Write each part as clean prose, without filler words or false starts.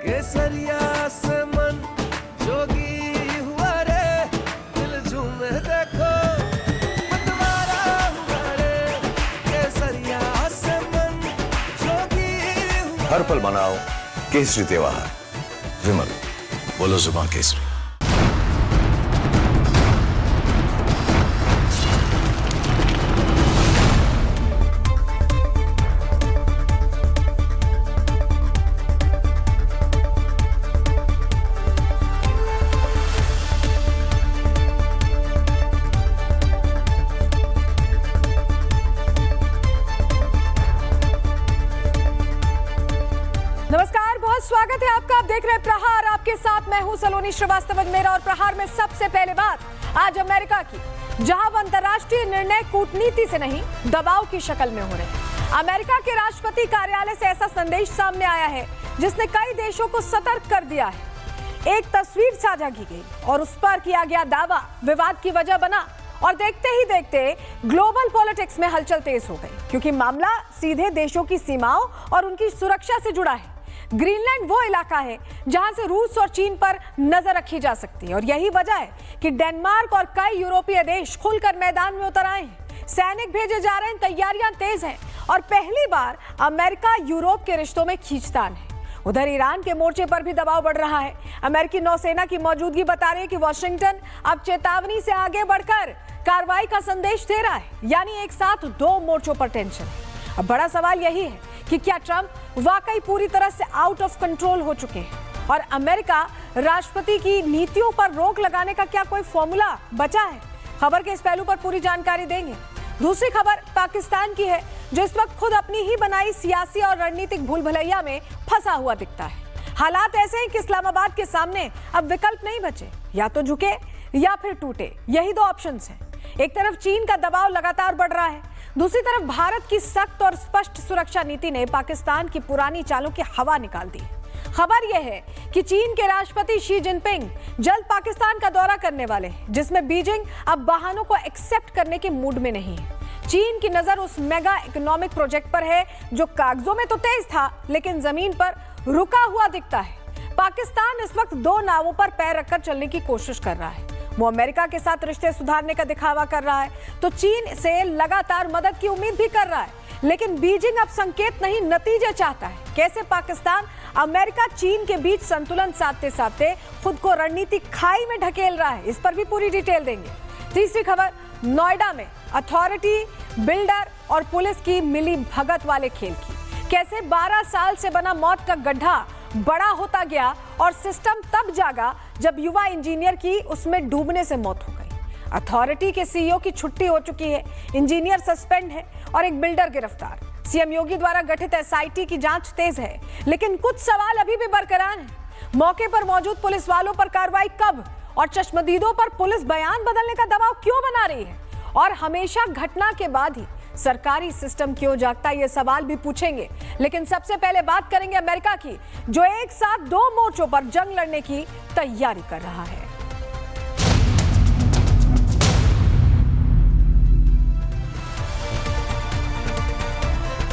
केसरिया से मन जोगी हुआ रे, दिल झूमे देखो मतवारा हुआ रे, केसरिया से मन जोगी हुआ। हर पल मनाओ केसरी त्योहार। विमल, बोलो जुबान केसरी। नमस्कार, बहुत स्वागत है आपका। आप देख रहे हैं प्रहार, आपके साथ मैं हूं सलोनी श्रीवास्तव मेरा। और प्रहार में सबसे पहले बात आज अमेरिका की, जहां अंतर्राष्ट्रीय निर्णय कूटनीति से नहीं दबाव की शक्ल में हो रहे हैं। अमेरिका के राष्ट्रपति कार्यालय से ऐसा संदेश सामने आया है जिसने कई देशों को सतर्क कर दिया है। एक तस्वीर साझा की गई और उस पर किया गया दावा विवाद की वजह बना और देखते ही देखते ग्लोबल पॉलिटिक्स में हलचल तेज हो गई, क्योंकि मामला सीधे देशों की सीमाओं और उनकी सुरक्षा से जुड़ा है। ग्रीनलैंड वो इलाका है जहां से रूस और चीन पर नजर रखी जा सकती है और यही वजह है कि डेनमार्क और कई यूरोपीय देश खुलकर मैदान में उतर आए हैं। सैनिक भेजे जा रहे हैं, तैयारियां तेज हैं और पहली बार अमेरिका यूरोप के रिश्तों में खींचतान है। उधर ईरान के मोर्चे पर भी दबाव बढ़ रहा है। अमेरिकी नौसेना की मौजूदगी बता रही है कि वॉशिंगटन अब चेतावनी से आगे बढ़कर कार्रवाई का संदेश दे रहा है, यानी एक साथ दो मोर्चों पर टेंशन है। अब बड़ा सवाल यही है कि क्या ट्रंप वाकई पूरी तरह से आउट ऑफ कंट्रोल हो चुके हैं और अमेरिका राष्ट्रपति की नीतियों पर रोक लगाने का क्या कोई फॉर्मूला बचा है? खबर के इस पहलू पर पूरी जानकारी देंगे। दूसरी खबर पाकिस्तान की है, जो इस वक्त खुद अपनी ही बनाई सियासी और रणनीतिक भूल भुलैया में फंसा हुआ दिखता है। हालात ऐसे हैं कि इस्लामाबाद के सामने अब विकल्प नहीं बचे, या तो झुके या फिर टूटे। यही दो ऑप्शंस हैं। एक तरफ चीन का दबाव लगातार बढ़ रहा है, दूसरी तरफ भारत की सख्त और स्पष्ट सुरक्षा नीति ने पाकिस्तान की पुरानी चालों की हवा निकाल दी। खबर यह है कि चीन के राष्ट्रपति शी जिनपिंग जल्द पाकिस्तान का दौरा करने वाले हैं, जिसमें बीजिंग अब बहानों को एक्सेप्ट करने के मूड में नहीं है। चीन की नजर उस मेगा इकोनॉमिक प्रोजेक्ट पर है जो कागजों में तो तेज था, लेकिन जमीन पर रुका हुआ दिखता है। पाकिस्तान इस वक्त दो नावों पर पैर रखकर चलने की कोशिश कर रहा है। वो अमेरिका के साथ रिश्ते सुधारने का दिखावा कर रहा है, तो चीन से लगातार मदद की उम्मीद भी कर रहा है। लेकिन बीजिंग अब संकेत नहीं, नतीजे चाहता है। कैसे पाकिस्तान अमेरिका चीन के बीच संतुलन साधते साधते खुद को रणनीतिक खाई में ढकेल रहा है, इस पर भी पूरी डिटेल देंगे। तीसरी खबर, नोएडा में अथॉरिटी, बिल्डर और पुलिस की मिली भगत वाले खेल की। कैसे 12 साल से बना मौत का गड्ढा बड़ा होता गया और सिस्टम तब जागा जब युवा इंजीनियर की उसमें डूबने से मौत हो गई। अथॉरिटी के सीईओ की छुट्टी हो चुकी है, इंजीनियर सस्पेंड है और एक बिल्डर गिरफ्तार। सीएम योगी द्वारा गठित एसआईटी की जांच तेज है, लेकिन कुछ सवाल अभी भी बरकरार हैं। मौके पर मौजूद पुलिस वालों पर कार्रवाई कब और चश्मदीदों पर पुलिस बयान बदलने का दबाव क्यों बना रही है? और हमेशा घटना के बाद ही सरकारी सिस्टम क्यों जागता, ये सवाल भी पूछेंगे। लेकिन सबसे पहले बात करेंगे अमेरिका की, जो एक साथ दो मोर्चों पर जंग लड़ने की तैयारी कर रहा है।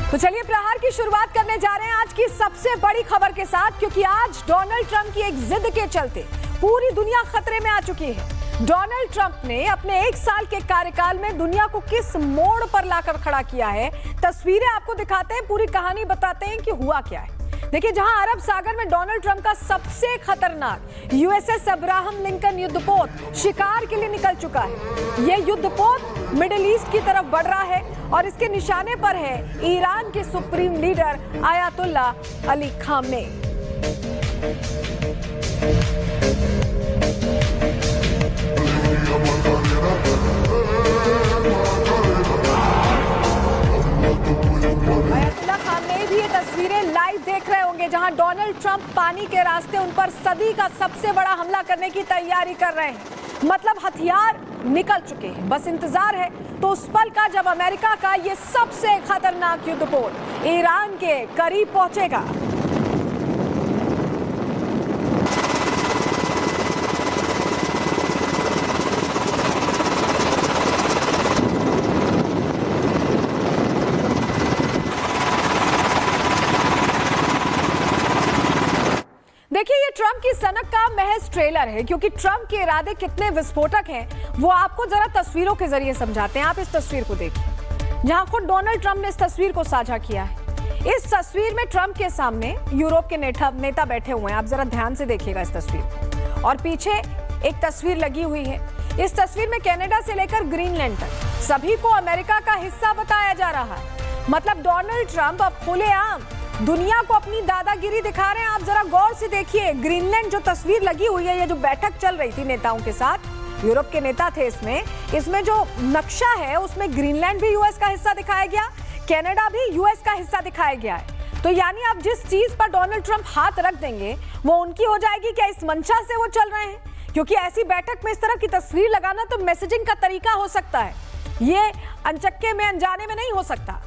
तो चलिए प्रहार की शुरुआत करने जा रहे हैं आज की सबसे बड़ी खबर के साथ, क्योंकि आज डोनाल्ड ट्रंप की एक जिद के चलते पूरी दुनिया खतरे में आ चुकी है। डोनाल्ड ट्रंप ने अपने एक साल के कार्यकाल में दुनिया को किस मोड़ पर लाकर खड़ा किया है, तस्वीरें आपको दिखाते हैं, पूरी कहानी बताते हैं कि हुआ क्या है। देखिए, जहां अरब सागर में डोनाल्ड ट्रंप का सबसे खतरनाक यूएसएस अब्राहम लिंकन युद्धपोत शिकार के लिए निकल चुका है। यह युद्धपोत मिडिल ईस्ट की तरफ बढ़ रहा है और इसके निशाने पर है ईरान के supreme leader ayatollah Ali Khamenei. Ayatollah Khamenei भी ये तस्वीरें लाइव देख रहे होंगे, जहां डोनाल्ड ट्रंप पानी के रास्ते उन पर सदी का सबसे बड़ा हमला करने की तैयारी कर रहे हैं। मतलब हथियार निकल चुके हैं, बस इंतजार है तो उस पल का जब अमेरिका का ये सबसे खतरनाक युद्धपोत ईरान के करीब पहुंचेगा। ट्रंप की सनक का महज ट्रेलर है, क्योंकि ट्रंप के इरादे कितने विस्फोटक हैं वो आपको जरा तस्वीरों के जरिए समझाते हैं। आप इस तस्वीर को देखिए, जहां खुद डोनाल्ड ट्रंप ने इस तस्वीर को साझा किया है। इस तस्वीर में ट्रंप के सामने यूरोप के नेता बैठे हुए हैं। आप जरा ध्यान से देखिएगा इस तस्वीर को। और पीछे एक तस्वीर लगी हुई है। इस तस्वीर में कनाडा से लेकर ग्रीनलैंड तक सभी को अमेरिका का हिस्सा बताया जा रहा है। मतलब डोनाल्ड ट्रंप अब खुलेआम दुनिया को अपनी दादागिरी दिखा रहे हैं। आप जरा गौर से देखिए, ग्रीनलैंड जो तस्वीर लगी हुई है, ये जो बैठक चल रही थी नेताओं के साथ, यूरोप के नेता थे इसमें जो नक्शा है उसमें ग्रीनलैंड भी यूएस का हिस्सा दिखाया गया, कनाडा भी यूएस का हिस्सा दिखाया गया है। तो यानी आप जिस चीज पर डोनाल्ड ट्रंप हाथ रख देंगे वो उनकी हो जाएगी। क्या इस मंशा से वो चल रहे हैं? क्योंकि ऐसी बैठक में इस तरह की तस्वीर लगाना तो मैसेजिंग का तरीका हो सकता है, ये अनचक्के में अनजाने में नहीं हो सकता।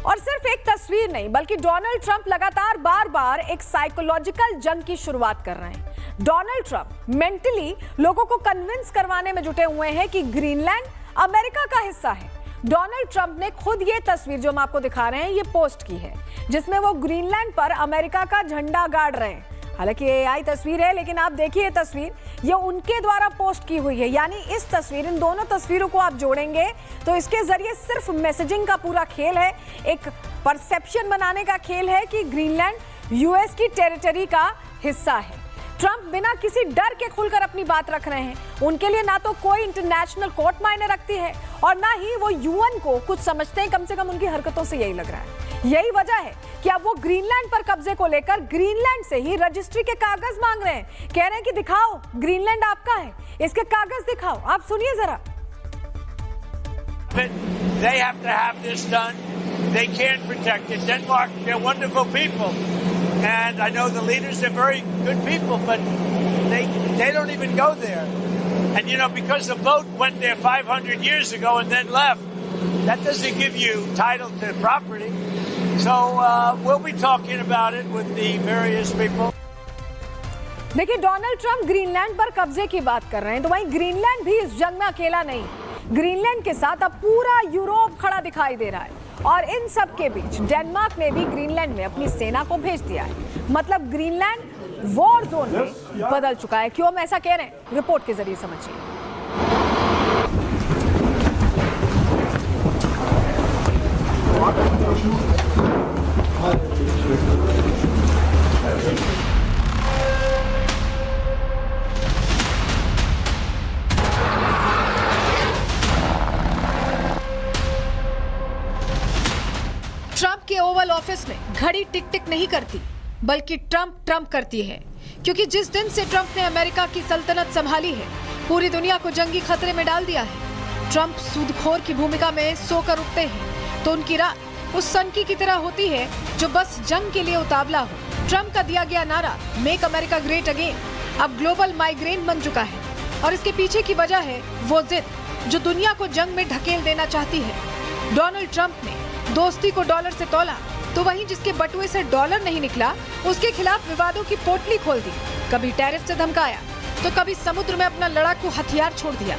और सिर्फ एक तस्वीर नहीं, बल्कि डोनाल्ड ट्रंप लगातार बार-बार एक साइकोलॉजिकल जंग की शुरुआत कर रहे हैं। डोनाल्ड ट्रंप मेंटली लोगों को कन्विंस करवाने में जुटे हुए हैं कि ग्रीनलैंड अमेरिका का हिस्सा है। डोनाल्ड ट्रंप ने खुद ये तस्वीर जो हम आपको दिखा रहे हैं ये पोस्ट की है, जिसमें वो ग्रीनलैंड पर अमेरिका का झंडा गाड़ रहे हैं। हालांकि ये AI तस्वीर है, लेकिन आप देखिए ये तस्वीर, ये उनके द्वारा पोस्ट की हुई है। यानी इस तस्वीर, इन दोनों तस्वीरों को आप जोड़ेंगे तो इसके जरिए सिर्फ मैसेजिंग का पूरा खेल है, एक परसेप्शन बनाने का खेल है कि ग्रीनलैंड यूएस की टेरिटरी का हिस्सा है। ट्रंप बिना किसी डर के खुलकर अपनी बात रख रहे हैं। उनके लिए ना तो कोई इंटरनेशनल कोर्ट मायने रखती है और ना ही वो यूएन को कुछ समझते हैं। कम से कम उनकी हरकतों से यही लग रहा है। यही वजह है कि अब वो ग्रीनलैंड पर कब्जे को लेकर ग्रीनलैंड से ही रजिस्ट्री के कागज मांग रहे हैं। कह रहे हैं कि दिखाओ ग्रीनलैंड आपका है, इसके कागज दिखाओ। आप सुनिए जरा। They have to have this done. They can protect it. Denmark, they're wonderful people. And I know the leaders are very good people, but they don't even go there. And, you know, because the boat went there 500 years ago and then left, that doesn't give you title to property. So we'll be talking about it with the various people. देखिए, Donald Trump Greenland पर कब्जे की बात कर रहे हैं, तो वहीं ग्रीनलैंड भी इस जंग में अकेला नहीं। ग्रीनलैंड के साथ अब पूरा यूरोप खड़ा दिखाई दे रहा है। और इन सब के बीच डेनमार्क ने भी ग्रीनलैंड में अपनी सेना को भेज दिया है। मतलब ग्रीनलैंड वॉर जोन में बदल चुका है। क्यों हम ऐसा कह रहे हैं, रिपोर्ट के जरिए समझिए। ट्रंप के ओवल ऑफिस में घड़ी टिक टिक नहीं करती, बल्कि ट्रंप करती है। क्योंकि जिस दिन से ट्रंप ने अमेरिका की सल्तनत संभाली है, पूरी दुनिया को जंगी खतरे में डाल दिया है। ट्रंप सूदखोर की भूमिका में सोकर उठते हैं तो उनकी रात उस सनकी की तरह होती है जो बस जंग के लिए उतावला हो। ट्रंप का दिया गया नारा मेक अमेरिका ग्रेट अगेन अब ग्लोबल माइग्रेन बन चुका है। और इसके पीछे की वजह है वो जिद जो दुनिया को जंग में ढकेल देना चाहती है। डोनाल्ड ट्रंप ने दोस्ती को डॉलर से तौला, तो वहीं जिसके बटुए से डॉलर नहीं निकला उसके खिलाफ विवादों की पोटली खोल दी। कभी टैरिफ से धमकाया तो कभी समुद्र में अपना लड़ाकू हथियार छोड़ दिया।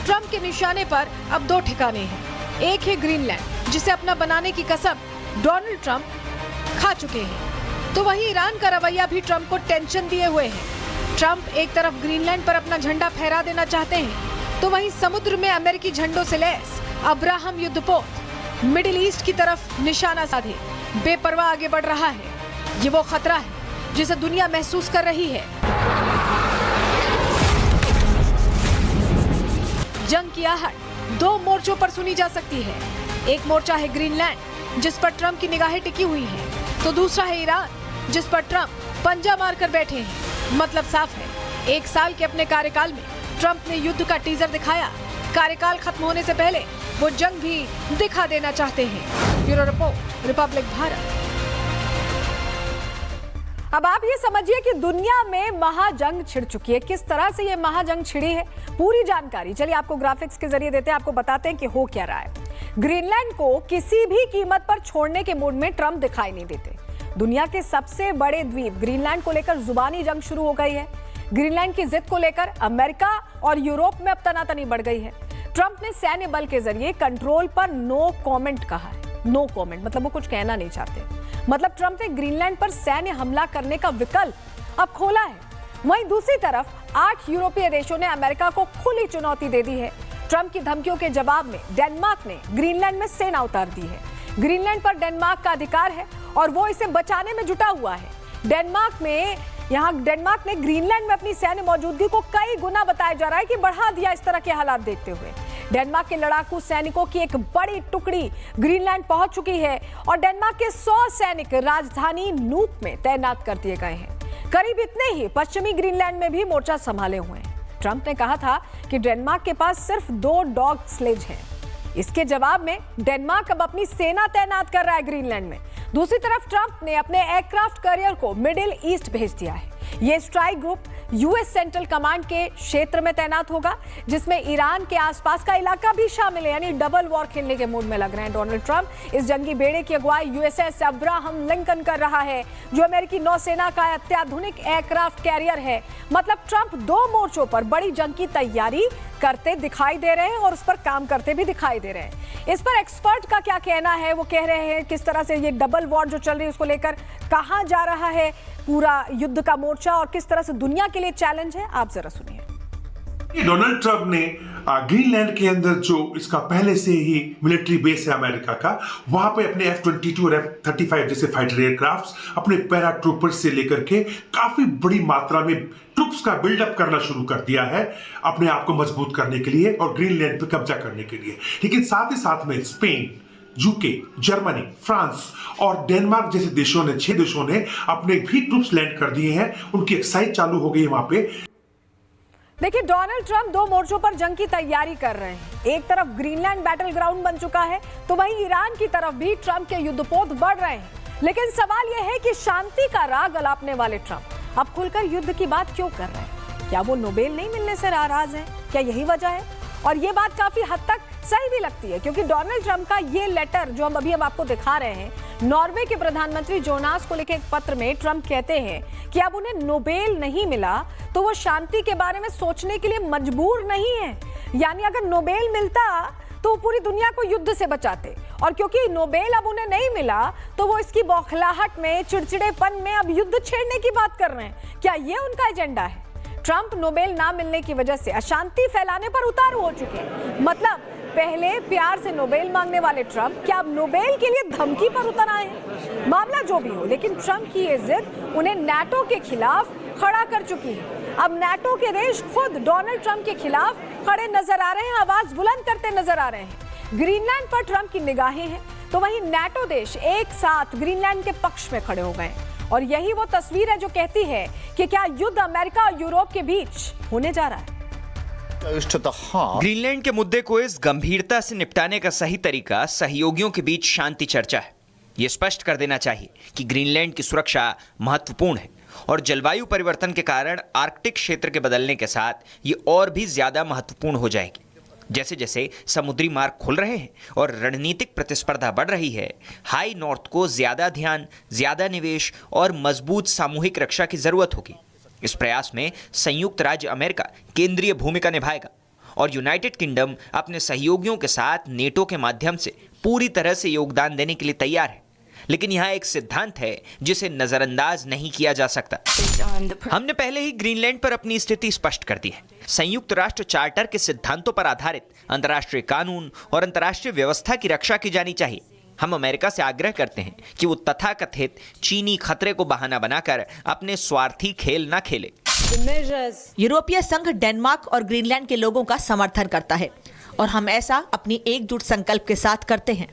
ट्रंप के निशाने पर अब दो ठिकाने हैं। एक है ग्रीनलैंड, जिसे अपना बनाने की कसम डोनाल्ड ट्रंप खा चुके हैं, तो वहीं ईरान का रवैया भी ट्रंप को टेंशन दिए हुए है। ट्रंप एक तरफ ग्रीनलैंड पर अपना झंडा फहरा देना चाहते हैं, तो वहीं समुद्र में अमेरिकी झंडों से लैस अब्राहम युद्धपोत मिडिल ईस्ट की तरफ निशाना साधे बेपरवाह आगे बढ़ रहा है। ये वो खतरा है जिसे दुनिया महसूस कर रही है। जंग की आहट दो मोर्चों पर सुनी जा सकती है। एक मोर्चा है ग्रीनलैंड, जिस पर ट्रंप की निगाहें टिकी हुई हैं, तो दूसरा है ईरान, जिस पर ट्रंप पंजा मारकर बैठे हैं। मतलब साफ है, एक साल के अपने कार्यकाल में ट्रंप ने युद्ध का टीजर दिखाया। कार्यकाल खत्म होने से पहले वो जंग भी दिखा देना चाहते हैं। Bureau report, Republic Bharat. अब आप ये समझिए कि दुनिया में महाजंग छिड़ चुकी है। किस तरह से ये महाजंग छिड़ी है, पूरी जानकारी चलिए आपको ग्राफिक्स के जरिए देते हैं, आपको बताते हैं कि हो क्या रहा है। ग्रीनलैंड को किसी भी कीमत पर छोड़ने के मूड में ट्रंप दिखाई नहीं देते। दुनिया के सबसे बड़े द्वीप ग्रीनलैंड को लेकर जुबानी जंग शुरू हो गई है। ग्रीनलैंड की जिद को लेकर अमेरिका और यूरोप में अब तनातनी बढ़ गई है। ट्रंप ने सैन्य बल के जरिए कंट्रोल पर नो कमेंट कहा है। नो कमेंट, मतलब वो कुछ कहना नहीं चाहते। मतलब ट्रंप ने ग्रीनलैंड पर सैन्य हमला करने का विकल्प अब खोला है। वहीं दूसरी तरफ 8 यूरोपीय देशों ने अमेरिका को खुली चुनौती दे दी है। ट्रंप की धमकियों के जवाब में डेनमार्क ने ग्रीनलैंड में सेना उतार दी है। ग्रीनलैंड पर डेनमार्क का अधिकार है और वो इसे बचाने में जुटा हुआ है। डेनमार्क ने ग्रीनलैंड में अपनी सैन्य मौजूदगी को कई गुना बताया जा रहा है कि बढ़ा दिया इस तरह के हालात देखते हुए। डेनमार्क के लड़ाकू सैनिकों की एक बड़ी टुकड़ी ग्रीनलैंड पहुंच चुकी है और डेनमार्क के 100 सैनिक राजधानी नूक में तैनात कर दिए गए हैं। करीब इतने ही पश्चिमी ग्रीनलैंड में भी मोर्चा संभाले हुए हैं। ट्रंप ने कहा था कि डेनमार्क के पास सिर्फ 2 डॉग स्लेज हैं। इसके जवाब में डेनमार्क अब अपनी सेना तैनात कर रहा है ग्रीनलैंड में। दूसरी तरफ ट्रंप ने अपने एयरक्राफ्ट कैरियर को मिडिल ईस्ट भेज दिया है। यह strike group US central command के क्षेत्र में तैनात होगा, जिसमें ईरान के आसपास का इलाका भी शामिल है, यानी डबल वॉर खेलने के मूड में लग रहे हैं डोनाल्ड ट्रंप। इस जंगी बेड़े की अगुवाई यूएसएस अब्राहम लिंकन कर रहा है, जो अमेरिकी नौसेना का अत्याधुनिक एयरक्राफ्ट कैरियर है। मतलब ट्रंप 2 मोर्चों पर बड़ी जंग की तैयारी करते दिखाई दे रहे हैं और उस पर काम करते भी दिखाई दे रहे हैं। इस पर एक्सपर्ट का क्या कहना है, वो कह रहे हैं किस तरह से ये डबल वॉर जो चल रही है उसको लेकर कहां जा रहा है पूरा युद्ध का मोर्चा और किस तरह से दुनिया के लिए चैलेंज है, आप जरा सुनिए। डोनाल्ड ट्रंप ने ग्रीनलैंड के अंदर जो इसका पहले से ही मिलिट्री बेस है अमेरिका का, वहां पे अपने F-22 और F-35 जैसे फाइटर एयरक्राफ्ट्स, अपने पैरा ट्रूपर्स से लेकर के काफी बड़ी मात्रा में ट्रूप्स का बिल्डअप करना शुरू कर दिया है अपने आप को मजबूत करने के लिए और ग्रीनलैंड पे कब्जा करने के लिए। लेकिन साथ ही साथ में स्पेन, यूके, जर्मनी, फ्रांस और डेनमार्क जैसे देशों ने 6 देशों ने अपने भी ट्रूप्स लैंड कर दिए हैं। उनकी एक्सरसाइज चालू हो गई है वहां पे। देखिए, डोनाल्ड ट्रंप 2 मोर्चों पर जंग की तैयारी कर रहे हैं। एक तरफ ग्रीनलैंड बैटल ग्राउंड बन चुका है, तो वहीं ईरान की तरफ भी ट्रंप के युद्धपोत बढ़ रहे हैं। लेकिन सवाल यह है कि शांति का राग अलापने वाले ट्रंप अब खुलकर युद्ध की बात क्यों कर रहे हैं? क्या वो नोबेल नहीं मिलने से नाराज हैं? क्या यही वजह है? और ये बात काफी हद तक सही भी लगती है, क्योंकि डोनाल्ड ट्रंप का ये लेटर जो हम अभी आपको दिखा रहे हैं, नॉर्वे के प्रधानमंत्री जोनास को लिखे एक पत्र में ट्रंप कहते हैं कि अब उन्हें नोबेल नहीं मिला तो वो शांति के बारे में सोचने के लिए मजबूर नहीं है। यानी अगर नोबेल मिलता तो वो पूरी दुनिया को युद्ध से बचाते, और क्योंकि नोबेल अब उन्हें नहीं मिला तो वो इसकी बौखलाहट में, चिड़चिड़ेपन में अब युद्ध छेड़ने की बात कर रहे हैं। क्या ये उनका एजेंडा है? ट्रंप नोबेल ना मिलने की वजह से अशांति फैलाने पर उतारू हो चुके हैं। मतलब पहले प्यार से नोबेल मांगने वाले ट्रंप क्या अब नोबेल के लिए धमकी पर उतर आए हैं? मामला जो भी हो, लेकिन ट्रंप की ये जिद उन्हें नाटो के खिलाफ खड़ा कर चुकी है। अब नाटो के देश खुद डोनाल्ड ट्रंप के खिलाफ खड़े नजर आ रहे हैं, आवाज बुलंद करते नजर आ रहे हैं। ग्रीनलैंड पर ट्रंप की निगाहें हैं, तो वहीं नाटो देश एक साथ ग्रीनलैंड के पक्ष में खड़े हो गए हैं। और यही वो तस्वीर है जो कहती है कि क्या युद्ध अमेरिका और यूरोप के बीच होने जा रहा है। ग्रीनलैंड के मुद्दे को इस गंभीरता से निपटाने का सही तरीका सहयोगियों के बीच शांति चर्चा है। यह स्पष्ट कर देना चाहिए कि ग्रीनलैंड की सुरक्षा महत्वपूर्ण है और जलवायु परिवर्तन के कारण आर्कटिक क्षेत्र के बदलने के साथ ये और भी ज्यादा महत्वपूर्ण हो जाएगी। जैसे जैसे समुद्री मार्ग खुल रहे हैं और रणनीतिक प्रतिस्पर्धा बढ़ रही है, हाई नॉर्थ को ज्यादा ध्यान, ज्यादा निवेश और मजबूत सामूहिक रक्षा की जरूरत होगी। इस प्रयास में संयुक्त राज्य अमेरिका केंद्रीय भूमिका निभाएगा और यूनाइटेड किंगडम अपने सहयोगियों के साथ नेटो के माध्यम से पूरी तरह से योगदान देने के लिए तैयार है। लेकिन यहाँ एक सिद्धांत है जिसे नजरअंदाज नहीं किया जा सकता। हमने पहले ही ग्रीनलैंड पर अपनी स्थिति स्पष्ट कर दी है। संयुक्त राष्ट्र चार्टर के सिद्धांतों पर आधारित अंतर्राष्ट्रीय कानून और अंतर्राष्ट्रीय व्यवस्था की रक्षा की जानी चाहिए। हम अमेरिका से आग्रह करते हैं कि वो तथाकथित चीनी खतरे को बहाना बनाकर अपने स्वार्थी खेल न खेले। यूरोपीय संघ डेनमार्क और ग्रीनलैंड के लोगों का समर्थन करता है और हम ऐसा अपनी एकजुट संकल्प के साथ करते हैं।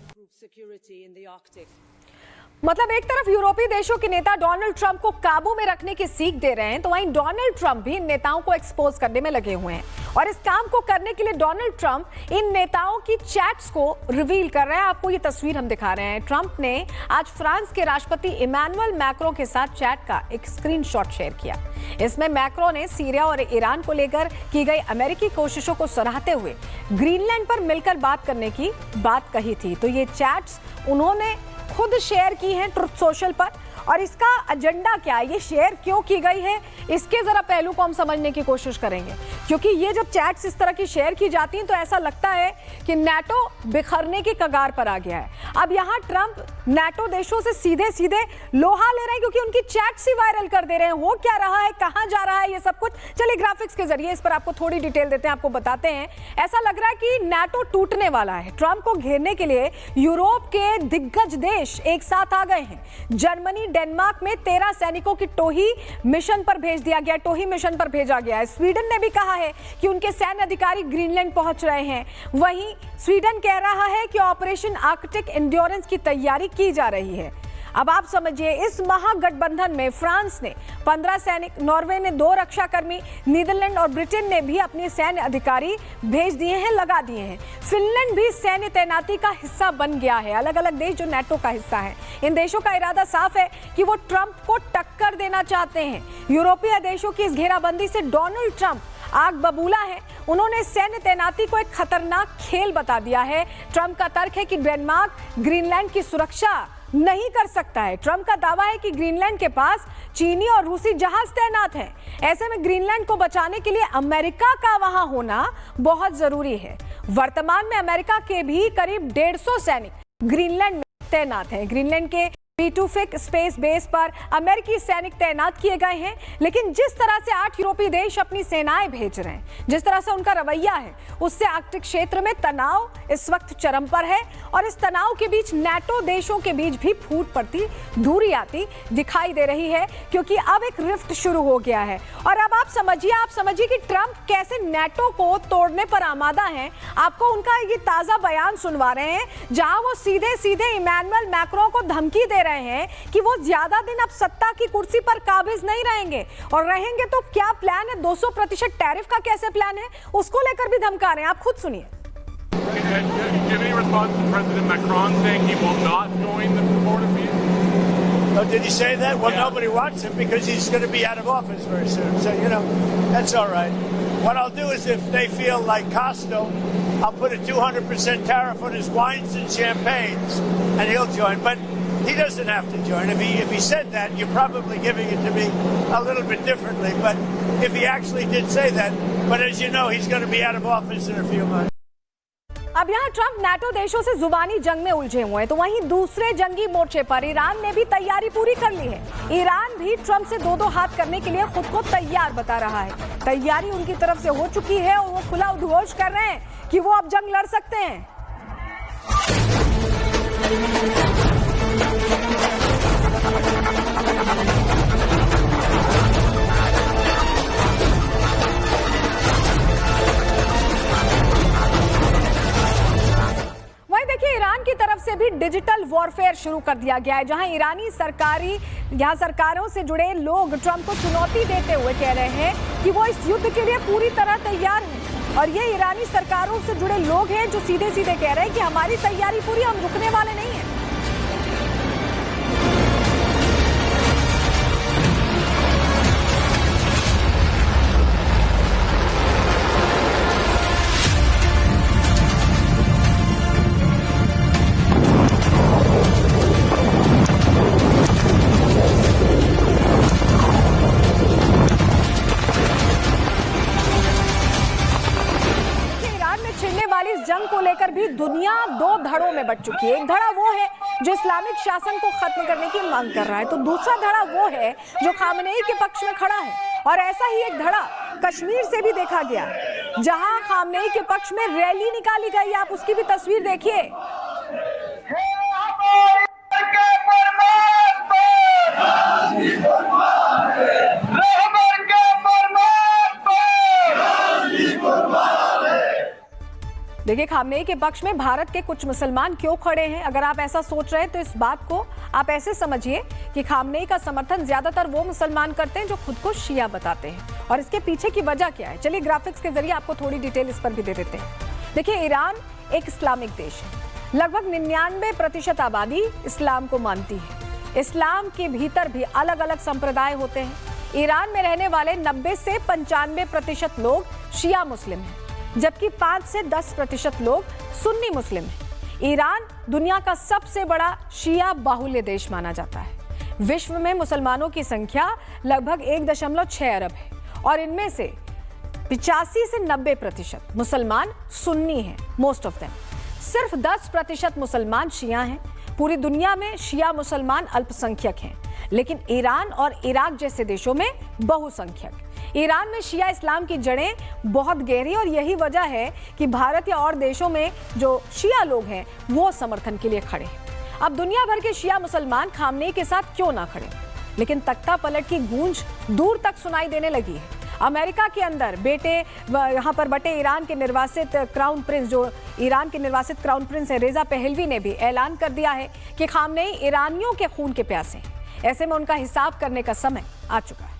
मतलब एक तरफ यूरोपीय देशों के नेता डोनाल्ड ट्रंप को काबू में रखने की सीख दे रहे हैं, तो वहीं डोनाल्ड ट्रंप भी इन नेताओं को एक्सपोज करने में लगे हुए हैं। और इस काम को करने के लिए डोनाल्ड ट्रंप इन नेताओं की चैट्स को रिवील कर रहे हैं। आपको ये तस्वीर हम दिखा रहे हैं। ट्रंप ने आज फ्रांस के राष्ट्रपति इमैनुअल मैक्रों के साथ चैट का एक स्क्रीनशॉट शेयर किया। इसमें मैक्रो ने सीरिया और ईरान को लेकर की गई अमेरिकी कोशिशों को सराहते हुए ग्रीनलैंड पर मिलकर बात करने की बात कही थी। तो ये चैट्स उन्होंने खुद शेयर की हैं ट्रुथ सोशल पर, और इसका एजेंडा क्या है, ये शेयर क्यों की गई है, इसके जरा पहलू को हम समझने की कोशिश करेंगे। क्योंकि ये जब चैट्स इस तरह की शेयर की जाती हैं तो ऐसा लगता है कि नाटो बिखरने की कगार पर आ गया है। अब यहाँ ट्रंप नाटो देशों से सीधे सीधे लोहा ले रहे हैं क्योंकि उनकी चैट्स ही वायरल कर दे रहे हैं। हो क्या रहा है, कहां जा रहा है, ये सब कुछ चलिए ग्राफिक्स के जरिए इस पर आपको थोड़ी डिटेल देते हैं, आपको बताते हैं। ऐसा लग रहा है कि नाटो टूटने वाला है। ट्रंप को घेरने के लिए यूरोप के दिग्गज देश एक साथ आ गए हैं। जर्मनी, डेनमार्क में 13 सैनिकों की टोही मिशन पर भेज दिया गया, टोही मिशन पर भेजा गया है। स्वीडन ने भी कहा है कि उनके सैन्य अधिकारी ग्रीनलैंड पहुंच रहे हैं। वहीं स्वीडन कह रहा है कि ऑपरेशन आर्कटिक एंड्योरेंस की तैयारी की जा रही है। अब आप समझिए, इस महागठबंधन में फ्रांस ने 15 सैनिक, नॉर्वे ने 2 रक्षाकर्मी, नीदरलैंड और ब्रिटेन ने भी अपने सैन्य अधिकारी भेज दिए हैं, लगा दिए हैं। फिनलैंड भी सैन्य तैनाती का हिस्सा बन गया है। अलग अलग देश जो नाटो का हिस्सा है, इन देशों का इरादा साफ है कि वो ट्रंप को टक्कर देना चाहते हैं। यूरोपीय देशों की इस घेराबंदी से डोनाल्ड ट्रंप आग बबूला है। उन्होंने सैन्य तैनाती को एक खतरनाक खेल बता दिया है। ट्रंप का तर्क है कि डेनमार्क ग्रीनलैंड की सुरक्षा नहीं कर सकता है। ट्रंप का दावा है कि ग्रीनलैंड के पास चीनी और रूसी जहाज तैनात हैं। ऐसे में ग्रीनलैंड को बचाने के लिए अमेरिका का वहां होना बहुत जरूरी है। वर्तमान में अमेरिका के भी करीब 150 सैनिक ग्रीनलैंड में तैनात हैं। ग्रीनलैंड के पीटूफिक स्पेस बेस पर अमेरिकी सैनिक तैनात किए गए हैं। लेकिन जिस तरह से 8 यूरोपीय देश अपनी सेनाएं भेज रहे हैं, जिस तरह से उनका रवैया है, उससे आर्कटिक क्षेत्र में तनाव इस वक्त चरम पर है। और इस तनाव के बीच नाटो देशों के बीच भी फूट पड़ती, दूरी आती दिखाई दे रही है, क्योंकि अब एक रिफ्ट शुरू हो गया है। और अब आप समझिए कि ट्रंप कैसे नाटो को तोड़ने पर आमादा हैं। आपको उनका ये ताजा बयान सुनवा रहे हैं, जहां वो सीधे सीधे इमैनुअल मैक्रों को धमकी दे रहे हैं कि वो ज्यादा दिन अब सत्ता की कुर्सी पर काबिज नहीं रहेंगे, और रहेंगे तो क्या प्लान है, 200% टैरिफ का कैसे प्लान है, उसको लेकर भी धमका रहे हैं। आप खुद सुनिए। Any response to President Macron saying he will not join the border peace? Oh, did he say that? Well, nobody wants him because he's going to be out of office very soon. So, that's all right. What I'll do is if they feel like Costo, I'll put a 200% tariff on his wines and champagnes, and he'll join. But he doesn't have to join. If he said that, you're probably giving it to me a little bit differently. But if he actually did say that, but as you know, he's going to be out of office in a few months. अब यहाँ Trump NATO देशों से जुबानी जंग में उलझे हुए हैं, तो वहीं दूसरे जंगी मोर्चे पर ईरान ने भी तैयारी पूरी कर ली है। ईरान भी ट्रंप से दो हाथ करने के लिए खुद को तैयार बता रहा है। तैयारी उनकी तरफ से हो चुकी है और वो खुला उद्घोष कर रहे हैं कि वो अब जंग लड़ सकते हैं। ईरान की तरफ से भी डिजिटल वॉरफेयर शुरू कर दिया गया है, जहां ईरानी सरकारों से जुड़े लोग ट्रंप को चुनौती देते हुए कह रहे हैं कि वो इस युद्ध के लिए पूरी तरह तैयार हैं। और ये ईरानी सरकारों से जुड़े लोग हैं जो सीधे सीधे कह रहे हैं कि हमारी तैयारी पूरी, हम रुकने वाले नहीं हैं। जंग को लेकर भी दुनिया 2 धड़ों में बंट चुकी है। एक धड़ा वो है जो इस्लामिक शासन को खत्म करने की मांग कर रहा है, तो दूसरा धड़ा वो है जो खामनेई के पक्ष में खड़ा है। और ऐसा ही एक धड़ा कश्मीर से भी देखा गया, जहां खामनेई के पक्ष में रैली निकाली गई। आप उसकी भी तस्वीर देखिए। देखिए, खामनेई के पक्ष में भारत के कुछ मुसलमान क्यों खड़े हैं। अगर आप ऐसा सोच रहे हैं तो इस बात को आप ऐसे समझिए कि खामनेई का समर्थन ज्यादातर वो मुसलमान करते हैं जो खुद को शिया बताते हैं। और इसके पीछे की वजह क्या है, चलिए ग्राफिक्स के जरिए आपको थोड़ी डिटेल इस पर भी दे देते हैं। देखिए, ईरान एक इस्लामिक देश है। लगभग 99% आबादी इस्लाम को मानती है। इस्लाम के भीतर भी अलग अलग संप्रदाय होते हैं। ईरान में रहने वाले 90 से 95% लोग शिया मुस्लिम हैं, जबकि 5 से 10% लोग सुन्नी मुस्लिम हैं। ईरान दुनिया का सबसे बड़ा शिया बाहुल्य देश माना जाता है। विश्व में मुसलमानों की संख्या लगभग 1.6 अरब है और इनमें से 85 से 90% मुसलमान सुन्नी हैं, मोस्ट ऑफ देम। सिर्फ 10% मुसलमान शिया हैं। पूरी दुनिया में शिया मुसलमान अल्पसंख्यक हैं, लेकिन ईरान और इराक जैसे देशों में बहुसंख्यक। ईरान में शिया इस्लाम की जड़ें बहुत गहरी, और यही वजह है कि भारत या और देशों में जो शिया लोग हैं वो समर्थन के लिए खड़े हैं। अब दुनिया भर के शिया मुसलमान खामनेई के साथ क्यों ना खड़े, लेकिन तख्ता पलट की गूंज दूर तक सुनाई देने लगी है। अमेरिका के अंदर यहाँ पर बटे ईरान के निर्वासित क्राउन प्रिंस, जो ईरान के निर्वासित क्राउन प्रिंस है रेजा पहलवी, ने भी ऐलान कर दिया है कि खामनेई ईरानियों के खून के प्यासे हैं। ऐसे में उनका हिसाब करने का समय आ चुका है।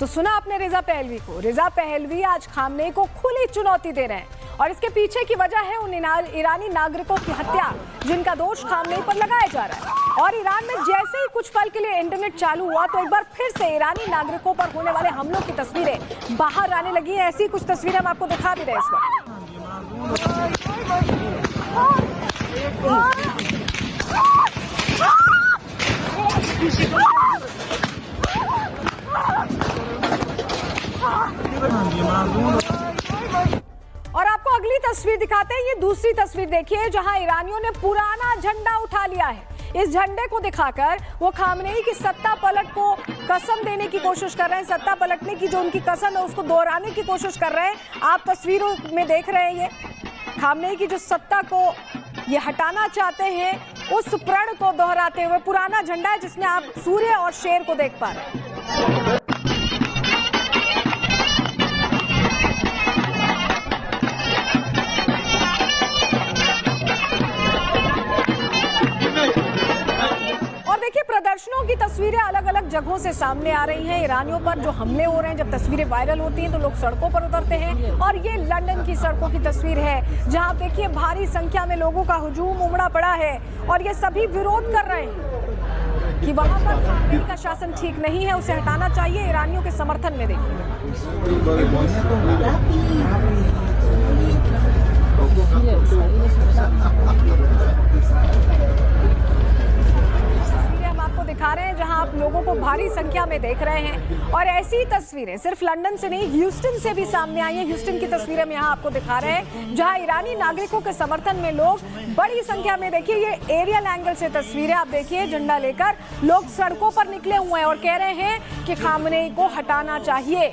तो सुना आपने रेजा पहलवी को। रेजा पहलवी आज खामनेई को खुली चुनौती दे रहे हैं, और इसके पीछे की वजह है उन ईरानी नागरिकों की हत्या जिनका दोष खामनेई पर लगाया जा रहा है। और ईरान में जैसे ही कुछ पल के लिए इंटरनेट चालू हुआ तो एक बार फिर से ईरानी नागरिकों पर होने वाले हमलों की तस्वीरें बाहर आने लगी हैं। ऐसी कुछ तस्वीरें हम आपको दिखा भी रहे हैं इस वक्त। और आपको अगली तस्वीर दिखाते हैं। ये दूसरी तस्वीर देखिए, जहां ईरानियों ने पुराना झंडा उठा लिया है। इस झंडे को दिखाकर वो खामनेई की सत्ता पलट को कसम देने की कोशिश कर रहे हैं। सत्ता पलटने की जो उनकी कसम है उसको दोहराने की कोशिश कर रहे हैं। आप तस्वीरों में देख रहे हैं, ये खामनेई की जो सत्ता को ये हटाना चाहते हैं, उस प्रण को दोहराते हुए पुराना झंडा है जिसमें आप सूर्य और शेर को देख पा रहे हैं। देखिए, प्रदर्शनों की तस्वीरें अलग अलग जगहों से सामने आ रही हैं। ईरानियों पर जो हमले हो रहे हैं, जब तस्वीरें वायरल होती हैं तो लोग सड़कों पर उतरते हैं। और ये लंदन की सड़कों की तस्वीर है, जहां देखिए भारी संख्या में लोगों का हुजूम उमड़ा पड़ा है, और ये सभी विरोध कर रहे हैं कि वहां पर खामनेई का शासन ठीक नहीं है, उसे हटाना चाहिए। ईरानियों के समर्थन में देखिए दिखा रहे हैं, जहां आप लोगों को भारी संख्या में देख रहे हैं। और ऐसी तस्वीरें सिर्फ लंदन से नहीं, ह्यूस्टन से भी सामने आई हैं। ह्यूस्टन की तस्वीरें हम यहां आपको दिखा रहे हैं, जहां ईरानी नागरिकों के समर्थन में लोग बड़ी संख्या में, देखिए ये एरियल एंगल से तस्वीरें आप देखिए, झंडा लेकर लोग सड़कों पर निकले हुए हैं और कह रहे हैं कि खामनेई को हटाना चाहिए।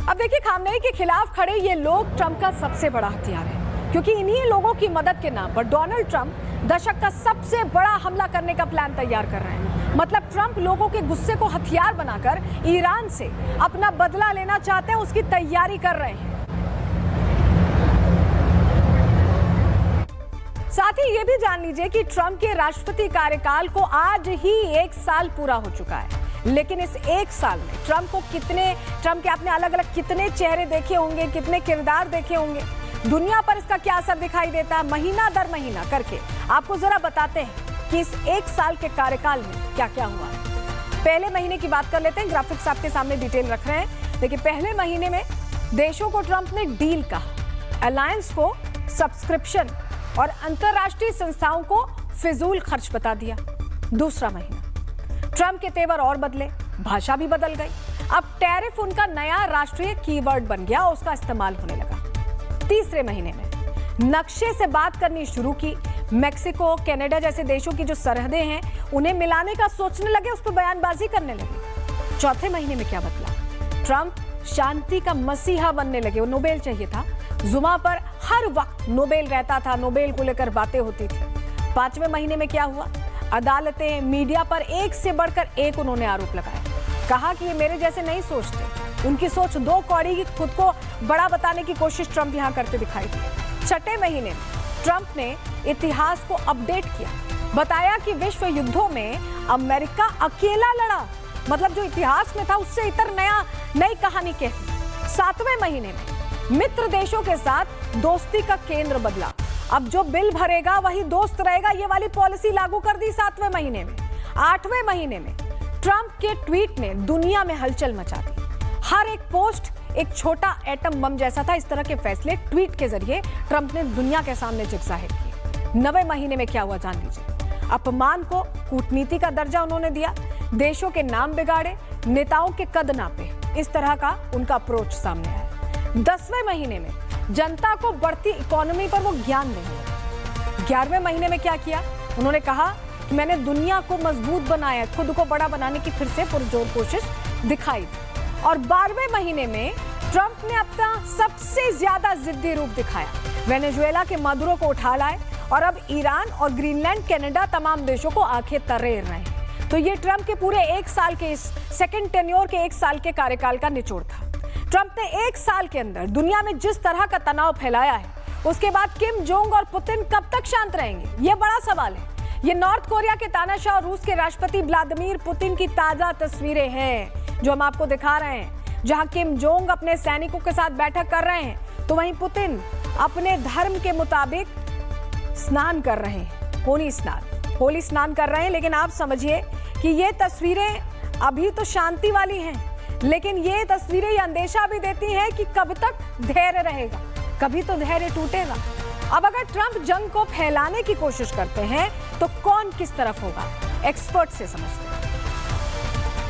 अब देखिए, खामनेई के खिलाफ खड़े ये लोग ट्रंप का सबसे बड़ा हथियार है, क्योंकि इन्हीं लोगों की मदद के नाम पर डोनाल्ड ट्रंप दशक का सबसे बड़ा हमला करने का प्लान तैयार कर रहे हैं। मतलब ट्रंप लोगों के गुस्से को हथियार बनाकर ईरान से अपना बदला लेना चाहते हैं, उसकी तैयारी कर रहे हैं। साथ ही ये भी जान लीजिए कि ट्रंप के राष्ट्रपति कार्यकाल को आज ही 1 साल पूरा हो चुका है, लेकिन इस 1 साल में ट्रंप के आपने अलग अलग कितने चेहरे देखे होंगे, कितने किरदार देखे होंगे, दुनिया पर इसका क्या असर दिखाई देता है, महीना दर महीना करके आपको जरा बताते हैं कि इस 1 साल के कार्यकाल में क्या क्या हुआ है। पहले महीने की बात कर लेते हैं, ग्राफिक्स आपके सामने डिटेल रख रहे हैं। देखिए, पहले महीने में देशों को ट्रंप ने डील कहा, अलायंस को सब्सक्रिप्शन और अंतरराष्ट्रीय संस्थाओं को फिजूल खर्च बता दिया। दूसरा महीना ट्रंप के तेवर और बदले, भाषा भी बदल गई। अब टैरिफ उनका नया राष्ट्रीय कीवर्ड बन गया, उसका इस्तेमाल होने लगा। तीसरे महीने में नक्शे से बात करनी शुरू की। मेक्सिको, कनाडा जैसे देशों की जो सरहदें हैं उन्हें मिलाने का सोचने लगे, उस पर बयानबाजी करने लगे। चौथे महीने में क्या बदला? ट्रंप शांति का मसीहा बनने लगे। वो नोबेल चाहिए था, जुमा पर हर वक्त नोबेल रहता था, नोबेल को लेकर बातें होती थी। 5वें महीने में क्या हुआ? अदालतें, मीडिया पर एक से बढ़कर एक उन्होंने आरोप लगाए। कहा कि ये मेरे जैसे नहीं सोचते। उनकी सोच दो कौड़ी की खुद को बड़ा बताने की कोशिश ट्रंप यहां करते दिखाई दी। छठे महीने में ट्रंप ने इतिहास को अपडेट किया, बताया कि विश्व युद्धों में अमेरिका अकेला लड़ा, मतलब जो इतिहास में था उससे इतर नई कहानी कहती। सातवें महीने में मित्र देशों के साथ दोस्ती का केंद्र बदला। अब जो बिल भरेगा वही दोस्त रहेगा, ये वाली पॉलिसी लागू कर दी 7वें महीने में। 8वें महीने में ट्रंप के ट्वीट ने दुनिया में हलचल मचा दी। हर एक पोस्ट एक छोटा एटम बम जैसा था। इस तरह के फैसले ट्वीट के जरिए ट्रंप ने दुनिया के सामने जाहिर किए। 9वें महीने में क्या हुआ जान लीजिए। अपमान को कूटनीति का दर्जा उन्होंने दिया, देशों के नाम बिगाड़े, नेताओं के कद नापे। इस तरह का उनका अप्रोच सामने आया। 10वें महीने में जनता को बढ़ती इकोनॉमी पर वो ज्ञान देंगे। 11वें महीने में क्या किया, उन्होंने कहा कि मैंने दुनिया को मजबूत बनाया, खुद को बड़ा बनाने की फिर से पुरजोर कोशिश दिखाई। और 12वें महीने में ट्रंप ने अपना सबसे ज्यादा जिद्दी रूप दिखाया। वेनेजुएला के मदुरो को उठा लाए और अब ईरान और ग्रीनलैंड, कनाडा तमाम देशों को आंखें तरेर रहे हैं। तो ये ट्रंप के पूरे 1 साल के इस सेकंड टेन्योर के 1 साल के कार्यकाल का निचोड़ था। ट्रंप ने 1 साल के अंदर दुनिया में जिस तरह का तनाव फैलाया है, उसके बाद किम जोंग और पुतिन कब तक शांत रहेंगे, ये बड़ा सवाल है। ये नॉर्थ कोरिया के तानाशाह और रूस के राष्ट्रपति व्लादिमीर पुतिन की ताजा तस्वीरें हैं जो हम आपको दिखा रहे हैं, जहां किम जोंग अपने सैनिकों के साथ बैठक कर रहे हैं, तो वहीं पुतिन अपने धर्म के मुताबिक स्नान कर रहे हैं, होली स्नान कर रहे हैं। लेकिन आप समझिए कि ये तस्वीरें अभी तो शांति वाली हैं, लेकिन ये तस्वीरें ये अंदेशा भी देती हैं कि कब तक धैर्य रहेगा, कभी तो धैर्य टूटेगा। अब अगर ट्रंप जंग को फैलाने की कोशिश करते हैं तो कौन किस तरफ होगा, एक्सपर्ट से समझते हैं।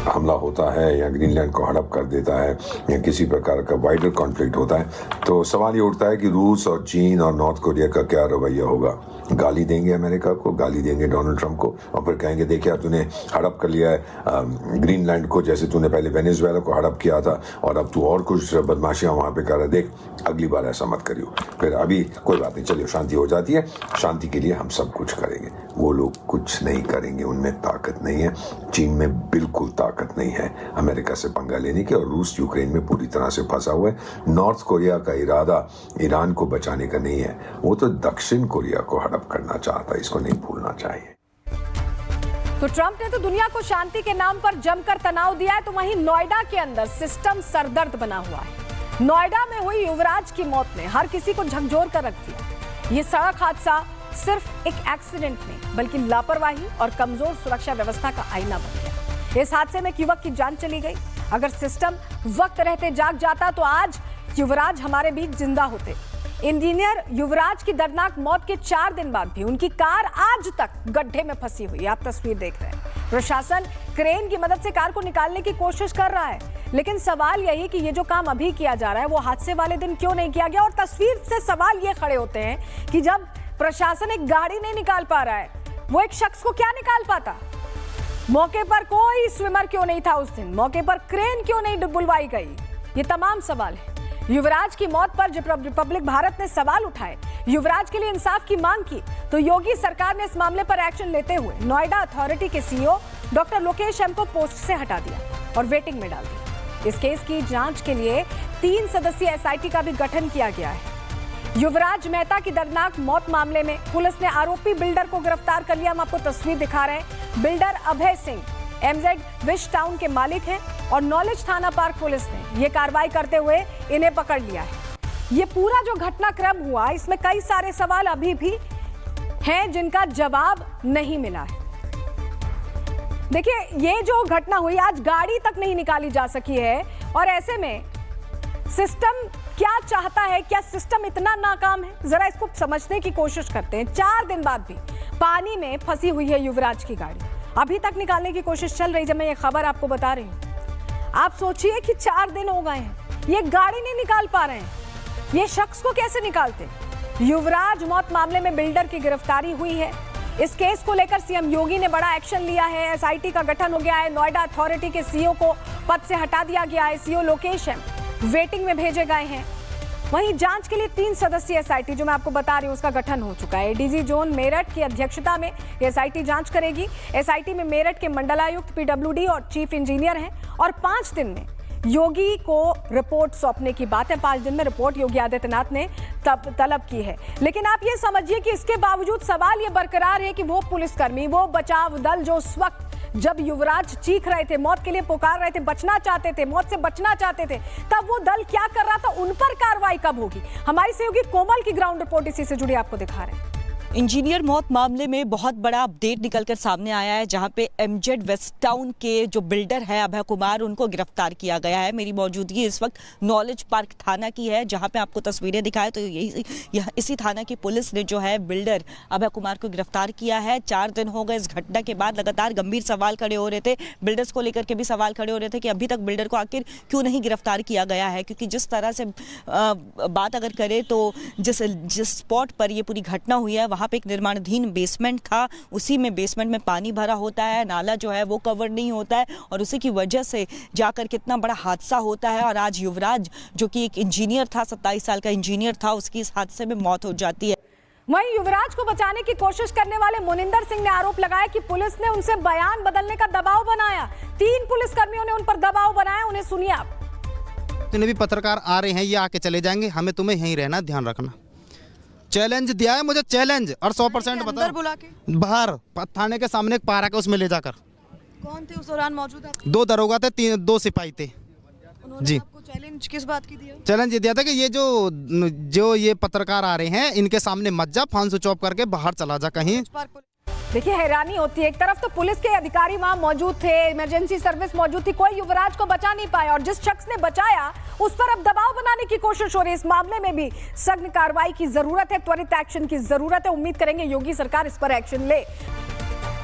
हमला होता है या ग्रीनलैंड को हड़प कर देता है या किसी प्रकार का वाइडर कॉन्फ्लिक्ट होता है, तो सवाल ये उठता है कि रूस और चीन और नॉर्थ कोरिया का क्या रवैया होगा। गाली देंगे अमेरिका को, गाली देंगे डोनाल्ड ट्रंप को, और फिर कहेंगे देखिए तूने हड़प कर लिया है ग्रीनलैंड को, जैसे तूने पहले वेनेजुएला को हड़प किया था और अब तू और कुछ बदमाशियां वहां पे कर रहा है, देख अगली बार ऐसा मत करियो। फिर अभी कोई बात नहीं, चलिए शांति हो जाती है, शांति के लिए हम सब कुछ करेंगे। वो लोग कुछ नहीं करेंगे, उनमें ताकत नहीं है। चीन में बिल्कुल ताकत नहीं है अमेरिका से पंगा लेने की, और रूस यूक्रेन में पूरी तरह से फंसा हुआ है। नॉर्थ कोरिया का इरादा ईरान को बचाने का नहीं है, वो तो दक्षिण कोरिया को हड़प करना चाहता है, इसको नहीं भूलना चाहिए। तो ट्रंप ने तो दुनिया को शांति के नाम पर जमकर तनाव दिया है, तो वहीं नोएडा के अंदर सिस्टम सरदर्द बना हुआ है। नोएडा में हुई युवराज की मौत ने हर किसी को झकझोर कर रख दिया। ये सड़क हादसा सिर्फ एक एक्सीडेंट नहीं, बल्कि लापरवाही और कमजोर सुरक्षा व्यवस्था का आईना बन गया। इस हादसे में एक युवक की जान चली गई। अगर सिस्टम वक्त रहते जाग जाता तो आज युवराज हमारे बीच जिंदा होते। इंजीनियर युवराज की दर्दनाक मौत के 4 दिन बाद भी उनकी कार आज तक गड्ढे में फंसी हुई है। आप तस्वीर देख रहे हैं। प्रशासन क्रेन की मदद से कार को निकालने की कोशिश कर रहा है, लेकिन सवाल यही कि ये जो काम अभी किया जा रहा है वो हादसे वाले दिन क्यों नहीं किया गया। और तस्वीर से सवाल ये खड़े होते हैं कि जब प्रशासन एक गाड़ी नहीं निकाल पा रहा है, वो एक शख्स को क्या निकाल पाता। मौके पर कोई स्विमर क्यों नहीं था उस दिन, मौके पर क्रेन क्यों नहीं बुलवाई गई, ये तमाम सवाल है। युवराज की मौत पर जब रिपब्लिक भारत ने सवाल उठाए, युवराज के लिए इंसाफ की मांग की, तो योगी सरकार ने इस मामले पर एक्शन लेते हुए नोएडा अथॉरिटी के सीईओ डॉक्टर लोकेश एम को पोस्ट से हटा दिया और वेटिंग में डाल दिया। इस केस की जांच के लिए 3 सदस्यीय एसआईटी का भी गठन किया गया है। युवराज मेहता की दर्दनाक मौत मामले में पुलिस ने आरोपी बिल्डर को गिरफ्तार कर लिया। हम आपको तस्वीर दिखा रहे हैं। Builder Abhay Singh Mz wish town के मालिक हैं और नॉलेज थाना पार्क पुलिस ने ये कार्रवाई करते हुए इन्हें पकड़ लिया है। ये पूरा जो घटनाक्रम हुआ, इसमें कई सारे सवाल अभी भी हैं जिनका जवाब नहीं मिला है। देखिए, ये जो घटना हुई, आज गाड़ी तक नहीं निकाली जा सकी है, और ऐसे में सिस्टम क्या चाहता है, क्या सिस्टम इतना नाकाम है, जरा इसको समझने की कोशिश करते हैं। 4 दिन बाद भी पानी में फंसी हुई है युवराज की गाड़ी, अभी तक निकालने की कोशिश चल रही। जब मैं ये खबर आपको बता रही हूं, आप सोचिए कि 4 दिन हो गए हैं, ये गाड़ी नहीं निकाल पा रहे हैं, ये शख्स को कैसे निकालते। युवराज मौत मामले में बिल्डर की गिरफ्तारी हुई है। इस केस को लेकर सीएम योगी ने बड़ा एक्शन लिया है। एसआईटी का गठन हो गया है। नोएडा अथॉरिटी के सीईओ को पद से हटा दिया गया है। सीईओ लोकेश एम वेटिंग में भेजे गए हैं। वहीं जांच के लिए 3 सदस्यीय एसआईटी जो मैं आपको बता रही हूं उसका गठन हो चुका है। एडीजी जोन मेरठ की अध्यक्षता में एसआईटी जांच करेगी। एसआईटी में मेरठ के मंडलायुक्त, पीडब्ल्यूडी और चीफ इंजीनियर हैं और 5 दिन में योगी को रिपोर्ट सौंपने की बात है। 5 दिन में रिपोर्ट योगी आदित्यनाथ ने तलब की है। लेकिन आप ये समझिए कि इसके बावजूद सवाल ये बरकरार है कि वो पुलिसकर्मी, वो बचाव दल जो उस वक्त जब युवराज चीख रहे थे, मौत के लिए पुकार रहे थे, बचना चाहते थे, मौत से बचना चाहते थे, तब वो दल क्या कर रहा था, उन पर कार्रवाई कब होगी? हमारी सहयोगी कोमल की ग्राउंड रिपोर्ट इसी से जुड़ी आपको दिखा रहे हैं। इंजीनियर मौत मामले में बहुत बड़ा अपडेट निकलकर सामने आया है, जहां पे एमजेड वेस्ट टाउन के जो बिल्डर है अभय कुमार, उनको गिरफ्तार किया गया है। मेरी मौजूदगी इस वक्त नॉलेज पार्क थाना की है, जहां पे आपको तस्वीरें दिखाए तो इसी थाना की पुलिस ने जो है बिल्डर अभय कुमार को गिरफ्तार किया है। 4 दिन हो गए इस घटना के बाद। लगातार गंभीर सवाल खड़े हो रहे थे, बिल्डर्स को लेकर के भी सवाल खड़े हो रहे थे कि अभी तक बिल्डर को आखिर क्यों नहीं गिरफ्तार किया गया है, क्योंकि जिस तरह से बात अगर करें तो जिस स्पॉट पर ये पूरी घटना हुई है वहाँ पे एक निर्माणाधीन बेसमेंट था, उसी में बेसमेंट में पानी भरा होता है, नाला जो है वो कवर नहीं होता है और उसी की वजह से जाकर कितना बड़ा हादसा होता है। और आज युवराज जो कि एक इंजीनियर था, 27 साल का इंजीनियर था, उसकी इस हादसे में मौत हो जाती है। वहीं युवराज को बचाने की कोशिश करने वाले मुनिंदर सिंह ने आरोप लगाया कि पुलिस ने उनसे बयान बदलने का दबाव बनाया। 3 पुलिसकर्मियों ने उन पर दबाव बनाया, उन्हें सुनिए आप। जितने भी पत्रकार आ रहे हैं ये आके चले जाएंगे, हमें तुम्हें यहीं रहना, ध्यान रखना। चैलेंज दिया है मुझे, चैलेंज, और 100% बता बुला के बाहर थाने के सामने एक पार्क है, उसमें ले जाकर। कौन थे उस दौरान मौजूद? 2 दरोगा थे, 2 सिपाही थे जी। आपको चैलेंज किस बात की दिया? चैलेंज ये दिया था कि ये जो ये पत्रकार आ रहे हैं इनके सामने मत जा, फोन स्विच ऑफ करके बाहर चला जा कहीं। देखिए हैरानी होती है, एक तरफ तो पुलिस के अधिकारी वहां मौजूद थे, इमरजेंसी सर्विस मौजूद थी, कोई युवराज को बचा नहीं पाया और जिस शख्स ने बचाया उस पर अब दबाव बनाने की कोशिश हो रही है। इस मामले में भी सख्त कार्रवाई की जरूरत है, त्वरित एक्शन की जरूरत है। उम्मीद करेंगे योगी सरकार इस पर एक्शन ले।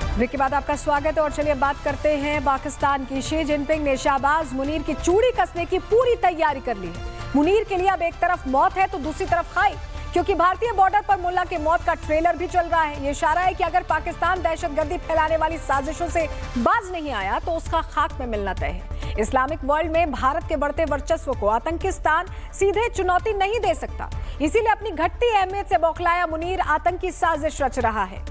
ब्रेक के बाद आपका स्वागत है और चलिए बात करते हैं पाकिस्तान की। शी जिनपिंग ने शाहबाज मुनीर की चूड़ी कसने की पूरी तैयारी कर ली है। मुनीर के लिए अब एक तरफ मौत है तो दूसरी तरफ खाई, क्योंकि भारतीय बॉर्डर पर मुल्ला के मौत का ट्रेलर भी चल रहा है। ये इशारा है कि अगर पाकिस्तान दहशतगर्दी फैलाने वाली साजिशों से बाज नहीं आया तो उसका खाक में मिलना तय है। इस्लामिक वर्ल्ड में भारत के बढ़ते वर्चस्व को आतंकिस्तान सीधे चुनौती नहीं दे सकता, इसीलिए अपनी घटती अहमियत से बौखलाया मुनीर आतंकी साजिश रच रहा है।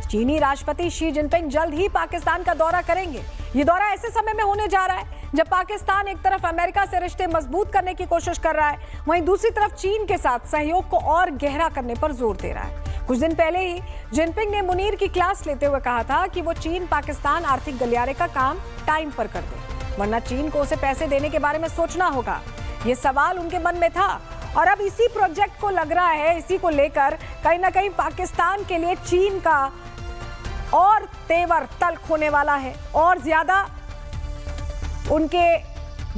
चीनी राष्ट्रपति शी जिनपिंग जल्द ही पाकिस्तान का दौरा करेंगे। ये दौरा ऐसे समय में होने जा रहा है जब पाकिस्तान एक तरफ अमेरिका से रिश्ते मजबूत करने की कोशिश कर रहा है, वहीं दूसरी तरफ चीन के साथ सहयोग को और गहरा करने पर जोर दे रहा है। कुछ दिन पहले ही जिनपिंग ने मुनीर की क्लास लेते हुए कहा था कि वो चीन पाकिस्तान आर्थिक गलियारे का काम टाइम पर कर दे, वरना चीन को उसे पैसे देने के बारे में सोचना होगा। ये सवाल उनके मन में था और अब इसी प्रोजेक्ट को लग रहा है, इसी को लेकर कहीं ना कहीं पाकिस्तान के लिए चीन का और तेवर तल्ख होने वाला है और ज्यादा उनके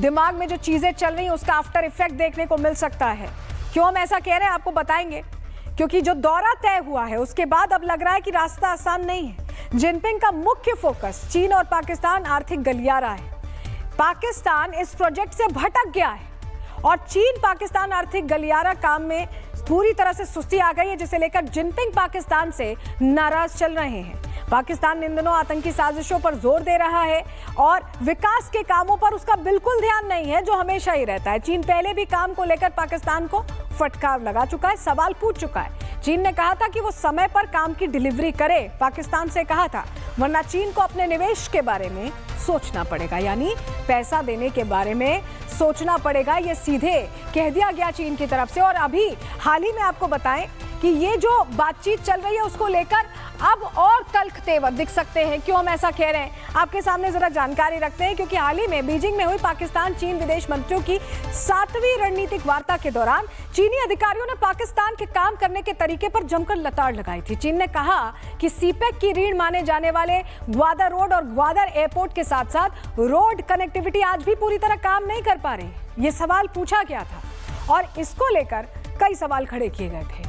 दिमाग में जो चीजें चल रही हैं उसका आफ्टर इफेक्ट देखने को मिल सकता है। क्यों हम ऐसा कह रहे हैं आपको बताएंगे, क्योंकि जो दौरा तय हुआ है उसके बाद अब लग रहा है कि रास्ता आसान नहीं है। जिनपिंग का मुख्य फोकस चीन और पाकिस्तान आर्थिक गलियारा है। पाकिस्तान इस प्रोजेक्ट से भटक गया है और चीन पाकिस्तान आर्थिक गलियारा काम में पूरी तरह से सुस्ती आ गई है, जिसे लेकर जिनपिंग पाकिस्तान से नाराज चल रहे हैं। पाकिस्तान इन दिनों आतंकी साजिशों पर जोर दे रहा है और विकास के कामों पर उसका बिल्कुल ध्यान नहीं है, जो हमेशा ही रहता है। चीन पहले भी काम को लेकर पाकिस्तान को फटकार लगा चुका है, सवाल पूछ चुका है। चीन ने कहा था कि वो समय पर काम की डिलीवरी करे, पाकिस्तान से कहा था, वरना चीन को अपने निवेश के बारे में सोचना पड़ेगा, यानी पैसा देने के बारे में सोचना पड़ेगा। ये सीधे कह दिया गया चीन की तरफ से। और अभी हाल ही में आपको बताएं कि ये जो बातचीत चल रही है उसको लेकर अब और तल्ख तेवर दिख सकते हैं। क्यों हम ऐसा कह रहे हैं, आपके सामने जरा जानकारी रखते हैं, क्योंकि हाल ही में बीजिंग में हुई पाकिस्तान चीन विदेश मंत्रियों की 7वीं रणनीतिक वार्ता के दौरान चीनी अधिकारियों ने पाकिस्तान के काम करने के तरीके पर जमकर लताड़ लगाई थी। चीन ने कहा कि सीपेक की रीढ़ माने जाने वाले ग्वादर रोड और ग्वादर एयरपोर्ट के साथ साथ रोड कनेक्टिविटी आज भी पूरी तरह काम नहीं कर पा रही। ये सवाल पूछा गया था और इसको लेकर कई सवाल खड़े किए गए थे।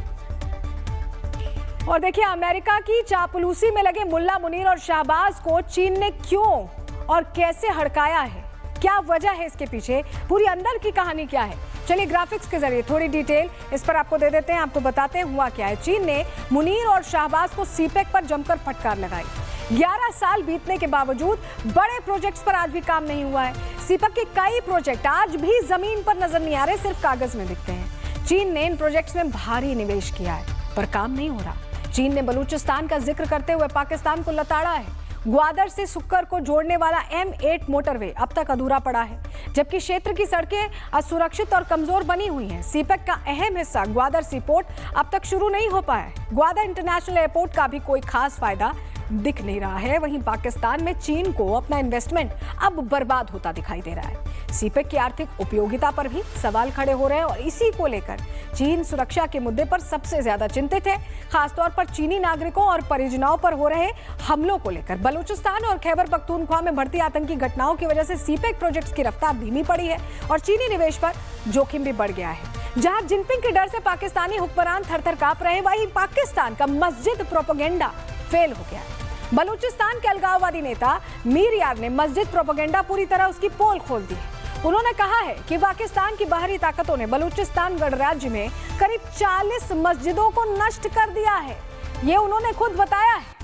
और देखिए, अमेरिका की चापलूसी में लगे मुल्ला मुनीर और शाहबाज को चीन ने क्यों और कैसे हड़काया है, क्या वजह है इसके पीछे, पूरी अंदर की कहानी क्या है, चलिए ग्राफिक्स के जरिए थोड़ी डिटेल इस पर आपको दे देते हैं, आपको बताते हैं हुआ क्या है। चीन ने मुनीर और शाहबाज को सीपेक पर जमकर फटकार लगाई। 11 साल बीतने के बावजूद बड़े प्रोजेक्ट्स पर आज भी काम नहीं हुआ है। सीपेक के कई प्रोजेक्ट आज भी जमीन पर नजर नहीं आ रहे, सिर्फ कागज में दिखते हैं। चीन ने इन प्रोजेक्ट्स में भारी निवेश किया है, पर काम नहीं हो रहा। चीन ने बलूचिस्तान का जिक्र करते हुए पाकिस्तान को लताड़ा है। ग्वादर से सुक्कर को जोड़ने वाला M8 मोटरवे अब तक अधूरा पड़ा है, जबकि क्षेत्र की सड़कें असुरक्षित और कमजोर बनी हुई हैं। सीपेक का अहम हिस्सा ग्वादर सीपोर्ट अब तक शुरू नहीं हो पाया है। ग्वादर इंटरनेशनल एयरपोर्ट का भी कोई खास फायदा दिख नहीं रहा है। वहीं पाकिस्तान में चीन को अपना इन्वेस्टमेंट अब बर्बाद होता दिखाई दे रहा है। सीपेक की आर्थिक उपयोगिता पर भी सवाल खड़े हो रहे हैं और इसी को लेकर चीन सुरक्षा के मुद्दे पर सबसे ज्यादा चिंतित है, खासतौर पर चीनी नागरिकों और परियोजनाओं पर हो रहे हमलों को लेकर। बलूचिस्तान और खैबर पख्तूनख्वा में बढ़ती आतंकी घटनाओं की वजह से सीपेक प्रोजेक्ट्स की रफ्तार धीमी पड़ी है और चीनी निवेश पर जोखिम भी बढ़ गया है। जहां जिनपिंग के डर से पाकिस्तानी हुक्मरान थर-थर कांप रहे हैं, वहीं पाकिस्तान का मस्जिद प्रोपेगेंडा फेल हो गया है। बलूचिस्तान के अलगाववादी नेता मीर यार ने मस्जिद प्रोपेगेंडा पूरी तरह उसकी पोल खोल दी है। उन्होंने कहा है कि पाकिस्तान की बाहरी ताकतों ने बलूचिस्तान गणराज्य में करीब 40 मस्जिदों को नष्ट कर दिया है। ये उन्होंने खुद बताया है।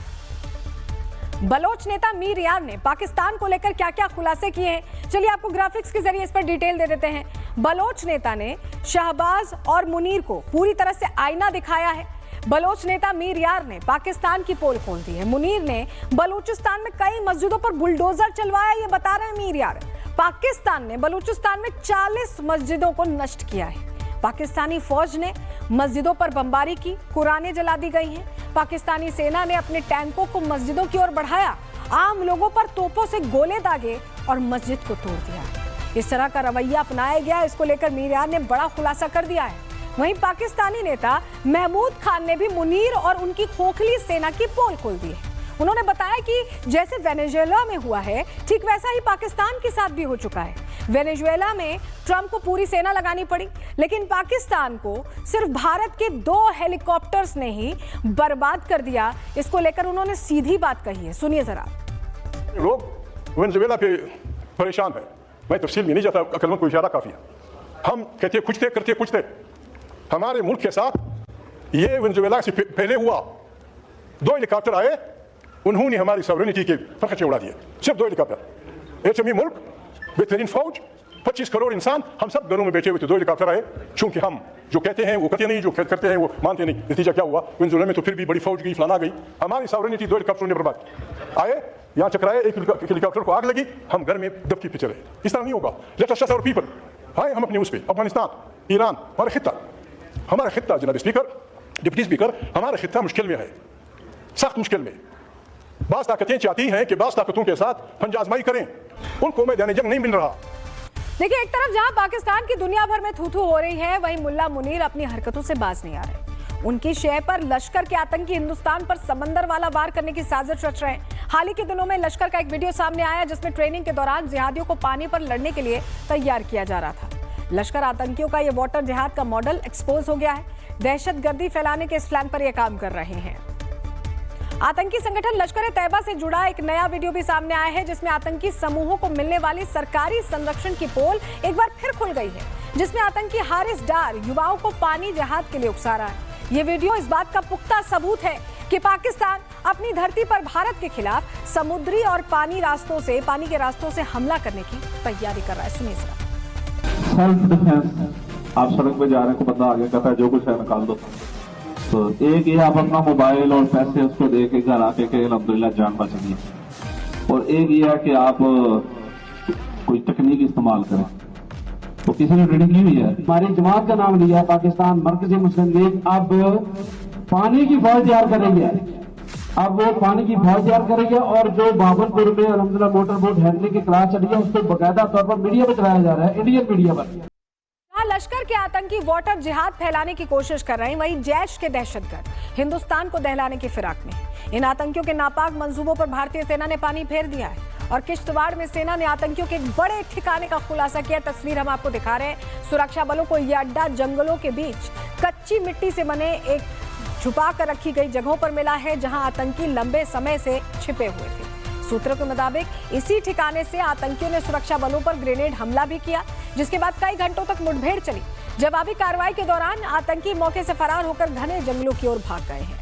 बलोच नेता मीर यार ने पाकिस्तान को लेकर क्या क्या खुलासे किए हैं, चलिए आपको ग्राफिक्स के जरिए इस पर डिटेल दे देते हैं। बलोच नेता ने शहबाज और मुनीर को पूरी तरह से आईना दिखाया है। बलोच नेता मीर यार ने पाकिस्तान की पोल खोल दी है। मुनीर ने बलूचिस्तान में कई मस्जिदों पर बुलडोजर चलवाया, ये बता रहे हैं मीर यार। पाकिस्तान ने बलूचिस्तान में 40 मस्जिदों को नष्ट किया है। पाकिस्तानी फौज ने मस्जिदों पर बमबारी की, कुरानें जला दी गई हैं। पाकिस्तानी सेना ने अपने टैंकों को मस्जिदों की ओर बढ़ाया, आम लोगों पर तोपों से गोले दागे और मस्जिद को तोड़ दिया। इस तरह का रवैया अपनाया गया, इसको लेकर मीर यार ने बड़ा खुलासा कर दिया है। वहीं पाकिस्तानी नेता महमूद खान ने भी मुनीर और उनकी खोखली सेना की पोल खोल दी है। उन्होंने बताया कि जैसे वेनेजुएला में हुआ है, ठीक वैसा ही पाकिस्तान के साथ भी हो चुका है। वेनेजुएला में ट्रंप को पूरी सेना लगानी पड़ी, लेकिन पाकिस्तान को सिर्फ भारत के 2 हेलीकॉप्टर्स ने ही बर्बाद कर दिया। इसको लेकर उन्होंने सीधी बात कही है, सुनिए जरा। लोग वेनेजुएला पे परेशान है, मैं तफसील में नहीं जाता, अकलमंद को इशारा काफी है। हम कहते कुछ थे, करते कुछ थे। हमारे मुल्क के साथ ये वेनेजुएला से पहले हुआ। 2 हेलीकॉप्टर आए, उन्होंने हमारी सॉवरेनिटी के फरकचे उड़ा दिए। सिर्फ 2 हेलीकॉप्टर। एचएमई मुल्क, बेहतरीन फौज, 25 करोड़ इंसान, हम सब घरों में बैठे हुए थे। 2 हेलीकॉप्टर आए। चूंकि हम जो कहते हैं वो करते नहीं, जो करते हैं वो मानते नहीं। नतीजा क्या हुआ? वेनेजुएला में तो फिर भी बड़ी फौज गई, फलाना गई। हमारी सॉवरेनिटी 2 हेलीकॉप्टरों ने बर्बाद की। आए यहाँ चकराए, एक हेलीकॉप्टर को आग लगी, हम घर में दबके पे चले। इस तरह नहीं होगा। Let us trust our people. आए हम अपने उस पे, अफगानिस्तान, ईरान, हमारा खित्ता जनाब स्पीकर, डिप्टी स्पीकर, हमारा खित्ता मुश्किल में है, सख्त मुश्किल में। बास ताकतें चाहती हैं कि बास ताकतों के साथ फंजाजमाई करें, उनको मैदान जंग नहीं मिल रहा। देखिए, एक तरफ जहां पाकिस्तान की दुनिया भर में थू-थू हो रही है, वहीं मुल्ला मुनीर अपनी हरकतों से बाज नहीं आ रहे। उनकी शय पर लश्कर के आतंकी हिंदुस्तान पर समंदर वाला वार करने की साजिश रच रहे हैं। हाल ही के दिनों में लश्कर का एक वीडियो सामने आया, जिसमें ट्रेनिंग के दौरान जिहादियों को पानी पर लड़ने के लिए तैयार किया जा रहा था। लश्कर आतंकियों का ये वाटर जिहाद का मॉडल एक्सपोज हो गया है। दहशतगर्दी फैलाने के इस प्लान पर ये काम कर रहे हैं। आतंकी संगठन लश्कर ए तैयबा से जुड़ा एक नया वीडियो भी सामने आया है, जिसमें आतंकी समूहों को मिलने वाली सरकारी संरक्षण की पोल एक बार फिर खुल गई है, जिसमें आतंकी हारिस डार युवाओं को पानी जहाज के लिए उकसा रहा है। ये वीडियो इस बात का पुख्ता सबूत है कि पाकिस्तान अपनी धरती पर भारत के खिलाफ समुद्री और पानी के रास्तों से हमला करने की तैयारी कर रहा है। सुनिए जरा। सेल्फ डिफेंस, आप सड़क पे जा रहे हैं, को बंदा आगे कहता है जो कुछ है निकाल दो, तो एक ये आप अपना मोबाइल और पैसे उसको दे के घर आके के अल्हम्दुलिल्लाह जान बच गई, और एक ये है कि आप कोई तकनीक इस्तेमाल करें। तो किसी ने ट्रेनिंग की हुई है, हमारी जमात का नाम लिया पाकिस्तान मरकजी मुस्लिम लीग, अब पानी की फौज तैयार करेंगे। अब वो पानी की फौज तैयार करेंगे, और जो बाबरपुर में अल्हम्दुलिल्लाह मोटर बोट हैंडलिंग की क्लास चली है, उसको बाकायदा तौर पर मीडिया में चलाया जा रहा है, इंडियन मीडिया पर। लश्कर के आतंकी वाटर जिहाद फैलाने की कोशिश कर रहे हैं, वहीं जैश के दहशतगर्द हिंदुस्तान को दहलाने की फिराक में। इन आतंकियों के नापाक मंसूबों पर भारतीय सेना ने पानी फेर दिया है, और किश्तवाड़ में सेना ने आतंकियों के एक बड़े ठिकाने का खुलासा किया। तस्वीर हम आपको दिखा रहे हैं। सुरक्षा बलों को यह अड्डा जंगलों के बीच कच्ची मिट्टी से बने एक छुपा कर रखी गई जगहों पर मिला है, जहां आतंकी लंबे समय से छिपे हुए थे। सूत्रों के मुताबिक इसी ठिकाने से आतंकियों ने सुरक्षा बलों पर ग्रेनेड हमला भी किया, जिसके बाद कई घंटों तक मुठभेड़ चली। जवाबी कार्रवाई के दौरान आतंकी मौके से फरार होकर घने जंगलों की ओर भाग गए हैं।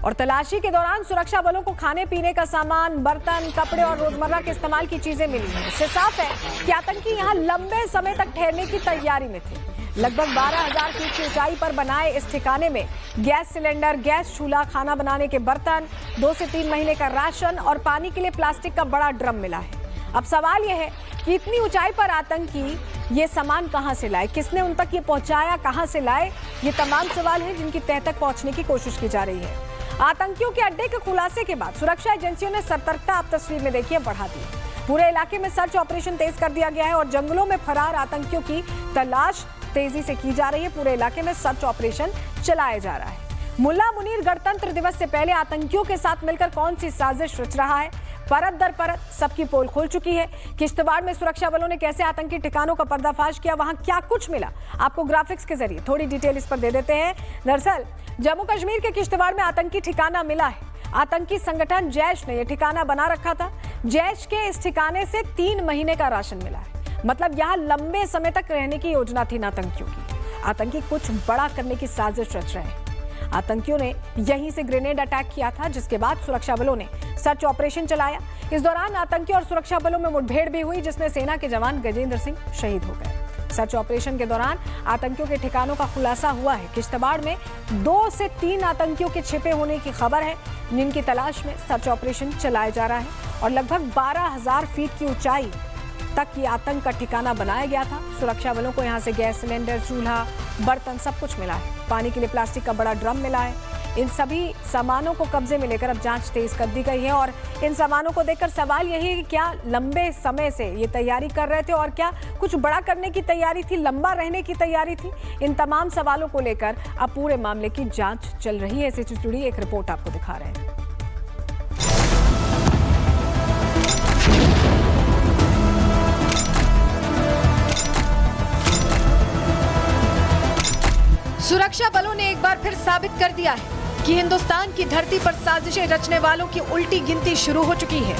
और तलाशी के दौरान सुरक्षा बलों को खाने पीने का सामान, बर्तन, कपड़े और रोजमर्रा के इस्तेमाल की चीजें मिली हैं। इससे साफ है कि आतंकी यहां लंबे समय तक ठहरने की तैयारी में थे। लगभग 12,000 फीट की ऊंचाई पर बनाए इस ठिकाने में गैस सिलेंडर, गैस चूल्हा, खाना बनाने के बर्तन, 2 से 3 महीने का राशन और पानी के लिए प्लास्टिक का बड़ा ड्रम मिला है। अब सवाल यह है कि इतनी ऊंचाई पर आतंकी ये सामान कहां से लाए, किसने उन तक ये पहुंचाया, कहां से लाए, ये तमाम सवाल हैं जिनकी तह तक पहुंचने की कोशिश की जा रही है। आतंकियों के अड्डे के खुलासे के बाद सुरक्षा एजेंसियों ने सतर्कता, आप तस्वीर में देखिए, बढ़ा दी। पूरे इलाके में सर्च ऑपरेशन तेज कर दिया गया है और जंगलों में फरार आतंकियों की तलाश तेजी से की जा रही है। पूरे इलाके में सर्च ऑपरेशन चलाया जा रहा है। मुल्ला मुनीर गणतंत्र दिवस से पहले आतंकियों के साथ मिलकर कौन सी साजिश रच रहा है, परत दर परत सबकी पोल खुल चुकी है। किश्तवाड़ में सुरक्षा बलों ने कैसे आतंकी ठिकानों का पर्दाफाश किया, वहां क्या कुछ मिला, आपको ग्राफिक्स के जरिए थोड़ी डिटेल इस पर दे देते हैं। दरअसल जम्मू कश्मीर के किश्तवाड़ में आतंकी ठिकाना मिला है। आतंकी संगठन जैश ने यह ठिकाना बना रखा था। जैश के इस ठिकाने से 3 महीने का राशन मिला है। मतलब यहाँ लंबे समय तक रहने की योजना थी आतंकियों की। आतंकी कुछ बड़ा करने की साजिश रच रहे हैं। आतंकियों ने यहीं से ग्रेनेड अटैक किया था, जिसके बाद सुरक्षा बलों ने सर्च ऑपरेशन चलाया। इस दौरान आतंकियों और सुरक्षा बलों में मुठभेड़ भी हुई, जिसमें सेना के जवान गजेंद्र सिंह शहीद हो गए। सर्च ऑपरेशन के दौरान आतंकियों के ठिकानों का खुलासा हुआ है। किश्तवाड़ में 2 से 3 आतंकियों के छिपे होने की खबर है, जिनकी तलाश में सर्च ऑपरेशन चलाया जा रहा है और लगभग 12,000 फीट की ऊंचाई तक ये आतंक का ठिकाना बनाया गया था। सुरक्षा बलों को यहाँ से गैस सिलेंडर, चूल्हा, बर्तन सब कुछ मिला है। पानी के लिए प्लास्टिक का बड़ा ड्रम मिला है। इन सभी सामानों को कब्जे में लेकर अब जांच तेज कर दी गई है और इन सामानों को देखकर सवाल यही है कि क्या लंबे समय से ये तैयारी कर रहे थे और क्या कुछ बड़ा करने की तैयारी थी, लंबा रहने की तैयारी थी। इन तमाम सवालों को लेकर अब पूरे मामले की जांच चल रही है। इससे जुड़ी एक रिपोर्ट आपको दिखा रहे हैं। सुरक्षा बलों ने एक बार फिर साबित कर दिया है कि हिंदुस्तान की धरती पर साजिशें रचने वालों की उल्टी गिनती शुरू हो चुकी है।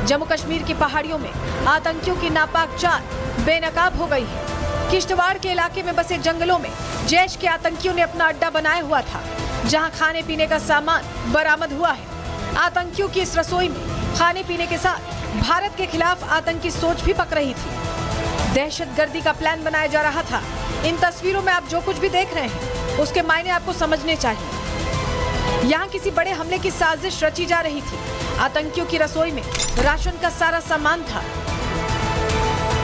जम्मू कश्मीर की पहाड़ियों में आतंकियों की नापाक चाल बेनकाब हो गई है। किश्तवाड़ के इलाके में बसे जंगलों में जैश के आतंकियों ने अपना अड्डा बनाया हुआ था, जहां खाने पीने का सामान बरामद हुआ है। आतंकियों की इस रसोई में खाने पीने के साथ भारत के खिलाफ आतंकी सोच भी पक रही थी। दहशतगर्दी का प्लान बनाया जा रहा था। इन तस्वीरों में आप जो कुछ भी देख रहे हैं उसके मायने आपको समझने चाहिए। यहाँ किसी बड़े हमले की साजिश रची जा रही थी। आतंकियों की रसोई में राशन का सारा सामान था।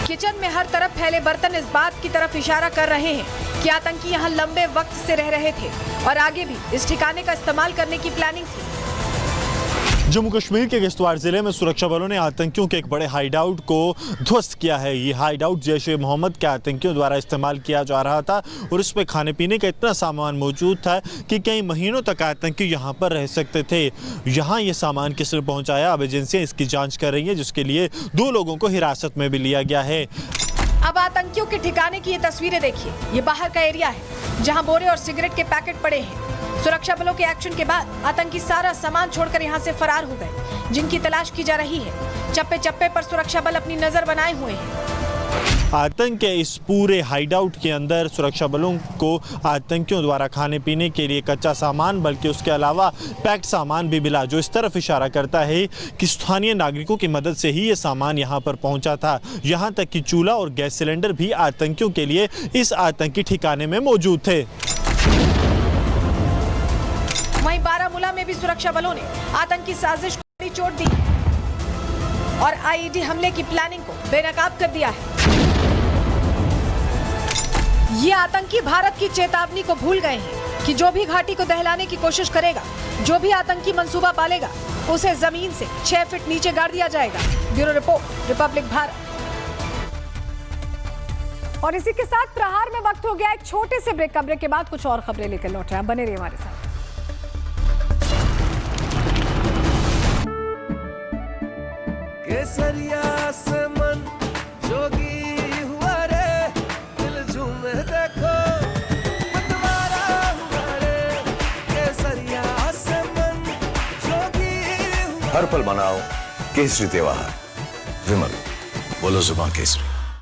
किचन में हर तरफ फैले बर्तन इस बात की तरफ इशारा कर रहे हैं कि आतंकी यहाँ लंबे वक्त से रह रहे थे और आगे भी इस ठिकाने का इस्तेमाल करने की प्लानिंग थी। जम्मू कश्मीर के किश्तवाड़ जिले में सुरक्षा बलों ने आतंकियों के एक बड़े हाइडआउट को ध्वस्त किया है। ये हाइडआउट जैश-ए-मोहम्मद के आतंकियों द्वारा इस्तेमाल किया जा रहा था और इसमें खाने पीने का इतना सामान मौजूद था कि कई महीनों तक आतंकी यहाँ पर रह सकते थे। यहाँ ये सामान किसने पहुँचाया, अब एजेंसियाँ इसकी जाँच कर रही हैं, जिसके लिए 2 लोगों को हिरासत में भी लिया गया है। अब आतंकियों के ठिकाने की ये तस्वीरें देखिए। ये बाहर का एरिया है जहाँ बोरे और सिगरेट के पैकेट पड़े हैं। सुरक्षा बलों के एक्शन के बाद आतंकी सारा सामान छोड़कर यहां से फरार हो गए, जिनकी तलाश की जा रही है। चप्पे चप्पे पर सुरक्षा बल अपनी नजर बनाए हुए हैं। आतंक के इस पूरे हाइडआउट के अंदर सुरक्षा बलों को आतंकियों द्वारा खाने पीने के लिए कच्चा सामान, बल्कि उसके अलावा पैक्ड सामान भी मिला, जो इस तरफ इशारा करता है कि स्थानीय नागरिकों की मदद से ही ये सामान यहाँ पर पहुँचा था। यहाँ तक कि चूल्हा और गैस सिलेंडर भी आतंकियों के लिए इस आतंकी ठिकाने में मौजूद थे। वहीं बारामूला में भी सुरक्षा बलों ने आतंकी साजिश को चोट दी और आईईडी हमले की प्लानिंग को बेनकाब कर दिया है। ये आतंकी भारत की चेतावनी को भूल गए हैं कि जो भी घाटी को दहलाने की कोशिश करेगा, जो भी आतंकी मंसूबा पालेगा, उसे जमीन से 6 फीट नीचे गाड़ दिया जाएगा। Bureau report, Republic Bharat. और इसी के साथ प्रहार में वक्त हो गया एक छोटे से ब्रेक। ब्रेक के बाद कुछ और खबरें लेकर लौट रहे हैं, बने रहिए हमारे साथ। केसरिया से मन जोगी हुआ रे, दिल झूमे देखो मतवारा हुआ रे। केसरिया से मन जोगी हुआ। हर पल मनाओ केसरी त्योहार। विमल, बोलो जुबान केसरी।